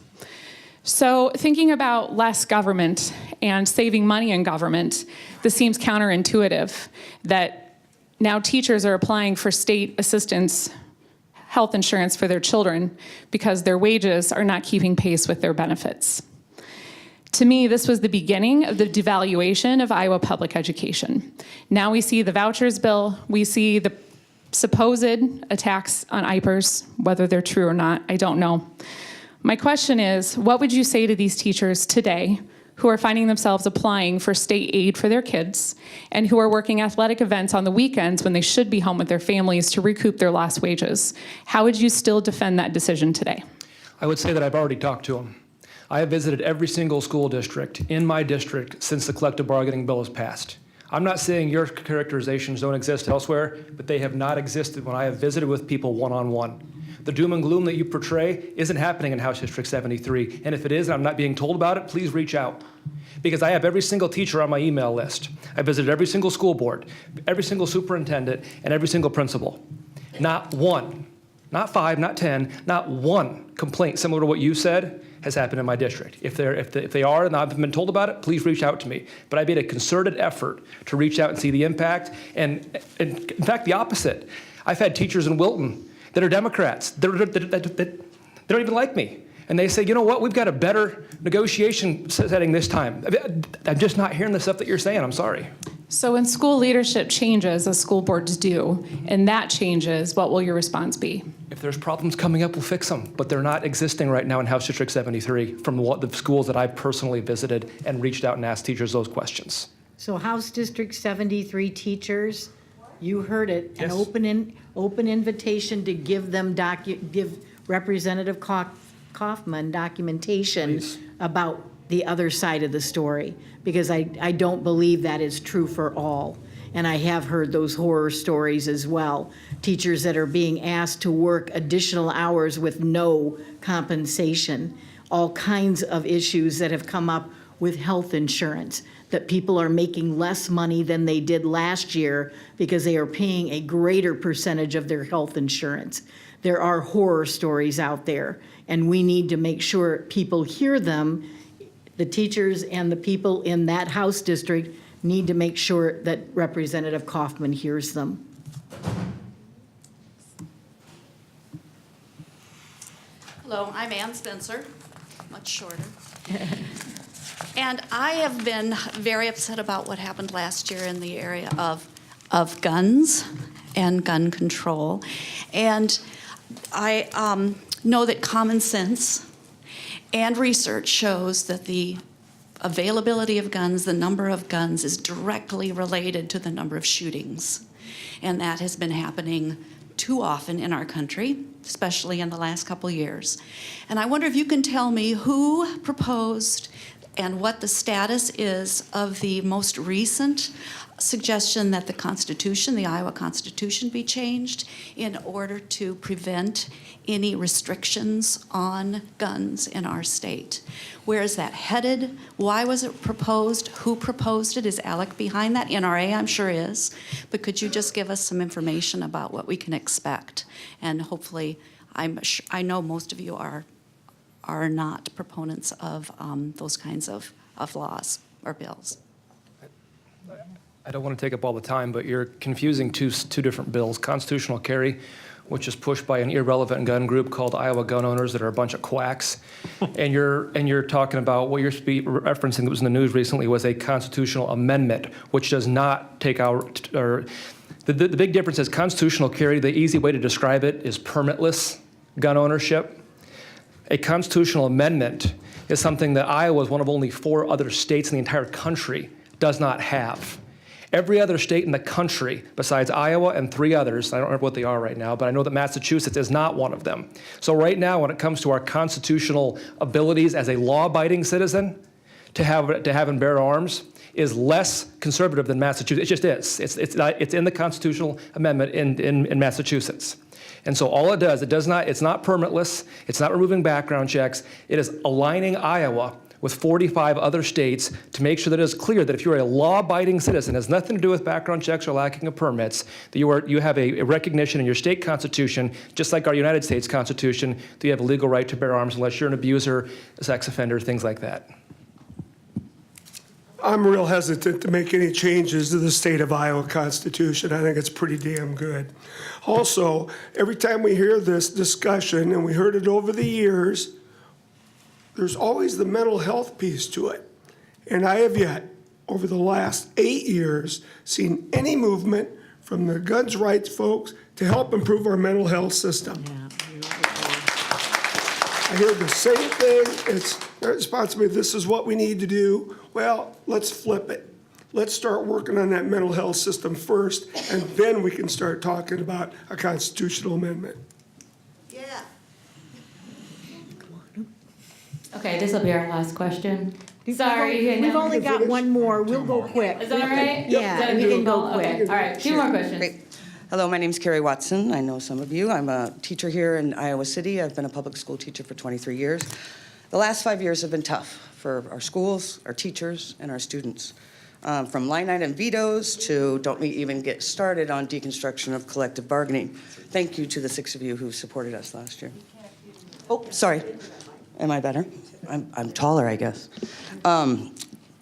So thinking about less government and saving money in government, this seems counterintuitive that now teachers are applying for state assistance health insurance for their children because their wages are not keeping pace with their benefits. To me, this was the beginning of the devaluation of Iowa public education. Now we see the vouchers bill, we see the supposed attacks on IPERS, whether they're true or not, I don't know. My question is, what would you say to these teachers today who are finding themselves applying for state aid for their kids and who are working athletic events on the weekends when they should be home with their families to recoup their lost wages? How would you still defend that decision today? I would say that I've already talked to them. I have visited every single school district in my district since the collective bargaining bill was passed. I'm not saying your characterizations don't exist elsewhere, but they have not existed when I have visited with people one-on-one. The doom and gloom that you portray isn't happening in House District 73, and if it is and I'm not being told about it, please reach out. Because I have every single teacher on my email list. I visited every single school board, every single superintendent, and every single principal. Not one, not 5, not 10, not one complaint similar to what you said has happened in my district. If they are and I've been told about it, please reach out to me. But I made a concerted effort to reach out and see the impact, and in fact, the opposite. I've had teachers in Wilton that are Democrats that don't even like me. And they say, you know what, we've got a better negotiation setting this time. I'm just not hearing the stuff that you're saying, I'm sorry. So when school leadership changes, as school boards do, and that changes, what will your response be? If there's problems coming up, we'll fix them, but they're not existing right now in House District 73 from the schools that I've personally visited and reached out and asked teachers those questions. So House District 73 teachers, you heard it, Yes. an open invitation to give them give Representative Kaufmann documentation Please. about the other side of the story, because I don't believe that is true for all. And I have heard those horror stories as well. Teachers that are being asked to work additional hours with no compensation. All kinds of issues that have come up with health insurance, that people are making less money than they did last year because they are paying a greater percentage of their health insurance. There are horror stories out there, and we need to make sure people hear them. The teachers and the people in that House district need to make sure that Representative Kaufmann hears them. Hello, I'm Ann Spencer, much shorter. And I have been very upset about what happened last year in the area of guns and gun control. And I know that common sense and research shows that the availability of guns, the number of guns, is directly related to the number of shootings. And that has been happening too often in our country, especially in the last couple years. And I wonder if you can tell me who proposed and what the status is of the most recent suggestion that the Constitution, the Iowa Constitution, be changed in order to prevent any restrictions on guns in our state. Where is that headed? Why was it proposed? Who proposed it? Is ALEC behind that? NRA, I'm sure is. But could you just give us some information about what we can expect? And hopefully, I know most of you are not proponents of those kinds of laws or bills. I don't want to take up all the time, but you're confusing two different bills. Constitutional carry, which is pushed by an irrelevant gun group called Iowa Gun Owners that are a bunch of quacks. and you're talking about what you're referencing that was in the news recently was a constitutional amendment, which does not take out, or the big difference is constitutional carry, the easy way to describe it is permitless gun ownership. A constitutional amendment is something that Iowa is one of only 4 other states in the entire country does not have. Every other state in the country, besides Iowa and 3 others, I don't remember what they are right now, but I know that Massachusetts is not one of them. So right now, when it comes to our constitutional abilities as a law-abiding citizen to have and bear arms, is less conservative than Massachusetts. It just is. It's in the constitutional amendment in Massachusetts. And so all it does, it's not permitless, it's not removing background checks, it is aligning Iowa with 45 other states to make sure that it is clear that if you're a law-abiding citizen, it has nothing to do with background checks or lacking of permits, that you have a recognition in your state constitution, just like our United States Constitution, that you have a legal right to bear arms unless you're an abuser, a sex offender, things like that. I'm real hesitant to make any changes to the state of Iowa Constitution. I think it's pretty damn good. Also, every time we hear this discussion, and we heard it over the years, there's always the mental health piece to it. And I have yet, over the last 8 years, seen any movement from the guns rights folks to help improve our mental health system. I hear the same thing. It's their responsibility. This is what we need to do. Well, let's flip it. Let's start working on that mental health system first, and then we can start talking about a constitutional amendment. Yeah. Okay, this will be our last question. Sorry. We've only got one more. We'll go quick. Is that all right? Yeah, we can go quick. Okay. All right, two more questions. Great. Hello, my name's Carrie Watson. I know some of you. I'm a teacher here in Iowa City. I've been a public school teacher for 23 years. The last 5 years have been tough for our schools, our teachers, and our students. From line item vetoes to don't we even get started on deconstruction of collective bargaining. Thank you to the 6 of you who supported us last year. Oh, sorry. Am I better? I'm taller, I guess.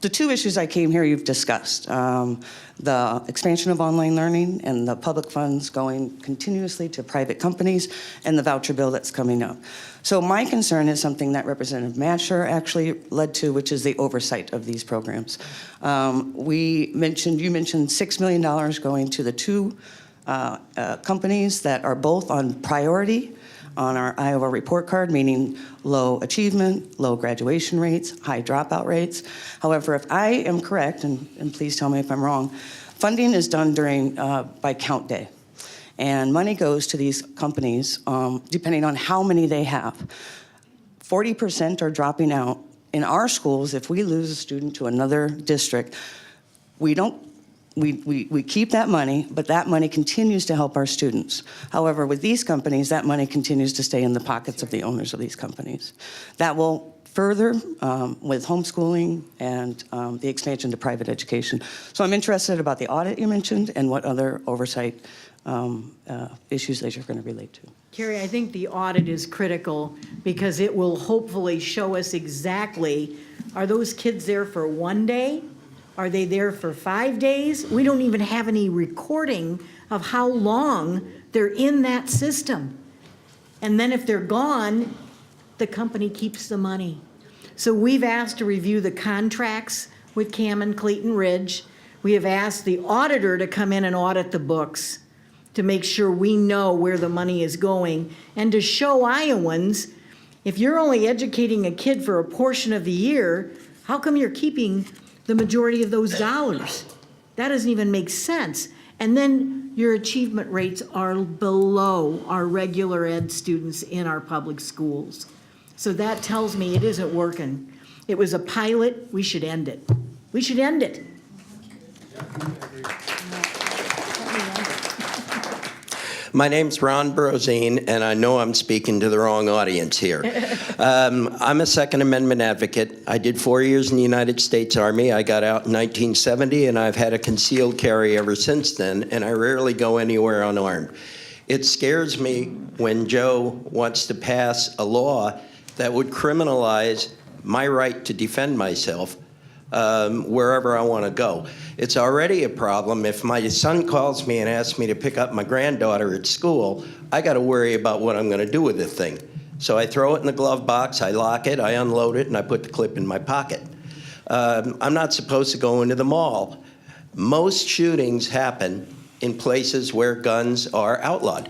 The 2 issues I came here you've discussed. The expansion of online learning and the public funds going continuously to private companies and the voucher bill that's coming up. So my concern is something that Representative Mascher actually led to, which is the oversight of these programs. You mentioned $6 million going to the 2 companies that are both on priority on our Iowa report card, meaning low achievement, low graduation rates, high dropout rates. However, if I am correct, and please tell me if I'm wrong, funding is done by count day. And money goes to these companies depending on how many they have. 40% are dropping out. In our schools, if we lose a student to another district, we keep that money, but that money continues to help our students. However, with these companies, that money continues to stay in the pockets of the owners of these companies. That will further with homeschooling and the expansion to private education. So I'm interested about the audit you mentioned and what other oversight issues that you're going to relate to. Carrie, I think the audit is critical because it will hopefully show us exactly, are those kids there for 1 day? Are they there for 5 days? We don't even have any recording of how long they're in that system. And then if they're gone, the company keeps the money. So we've asked to review the contracts with Cam and Clayton Ridge. We have asked the auditor to come in and audit the books to make sure we know where the money is going and to show Iowans, if you're only educating a kid for a portion of the year, how come you're keeping the majority of those dollars? That doesn't even make sense. And then your achievement rates are below our regular ed students in our public schools. So that tells me it isn't working. It was a pilot, we should end it. We should end it. My name's Ron Brosine, and I know I'm speaking to the wrong audience here. I'm a Second Amendment advocate. I did 4 years in the United States Army. I got out in 1970, and I've had a concealed carry ever since then, and I rarely go anywhere unarmed. It scares me when Joe wants to pass a law that would criminalize my right to defend myself wherever I want to go. It's already a problem. If my son calls me and asks me to pick up my granddaughter at school, I got to worry about what I'm going to do with the thing. So I throw it in the glove box, I lock it, I unload it, and I put the clip in my pocket. I'm not supposed to go into the mall. Most shootings happen in places where guns are outlawed.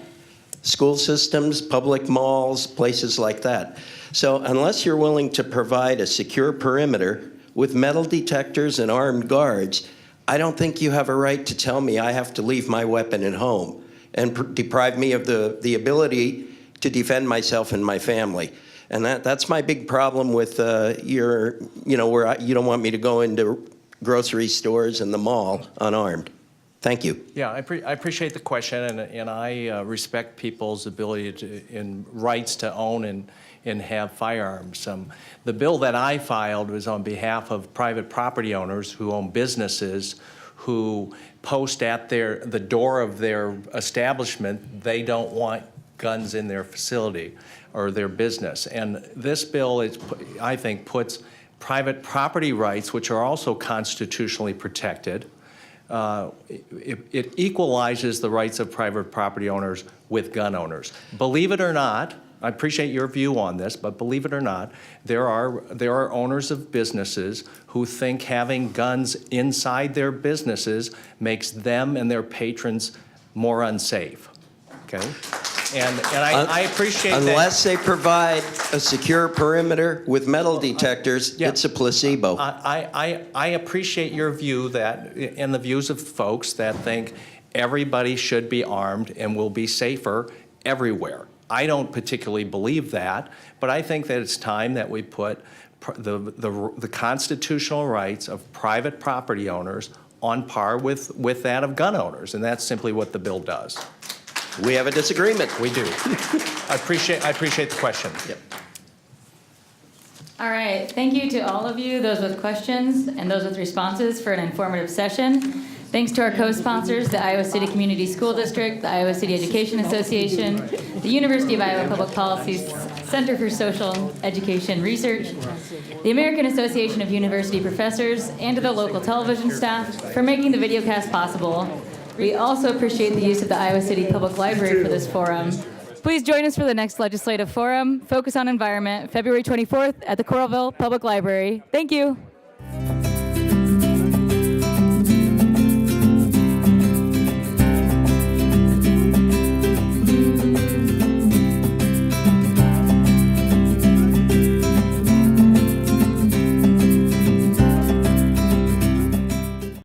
School systems, public malls, places like that. So unless you're willing to provide a secure perimeter with metal detectors and armed guards, I don't think you have a right to tell me I have to leave my weapon at home and deprive me of the ability to defend myself and my family. And that's my big problem with where you don't want me to go into grocery stores and the mall unarmed. Thank you. Yeah, I appreciate the question, and I respect people's ability and rights to own and have firearms. The bill that I filed was on behalf of private property owners who own businesses who post at the door of their establishment they don't want guns in their facility or their business. And this bill, I think, puts private property rights, which are also constitutionally protected, it equalizes the rights of private property owners with gun owners. Believe it or not, I appreciate your view on this, but believe it or not, there are owners of businesses who think having guns inside their businesses makes them and their patrons more unsafe. Okay? And I appreciate that. Unless they provide a secure perimeter with metal detectors, it's a placebo. I appreciate your view and the views of folks that think everybody should be armed and will be safer everywhere. I don't particularly believe that, but I think that it's time that we put the constitutional rights of private property owners on par with that of gun owners, and that's simply what the bill does. We have a disagreement. We do. I appreciate the question. Yep. All right, thank you to all of you, those with questions and those with responses, for an informative session. Thanks to our co-sponsors, the Iowa City Community School District, the Iowa City Education Association, the University of Iowa Public Policy's Center for Social Education Research, the American Association of University Professors, and to the local television staff for making the videocast possible. We also appreciate the use of the Iowa City Public Library for this forum. Please join us for the next legislative forum, Focus on Environment, February 24th at the Coralville Public Library. Thank you.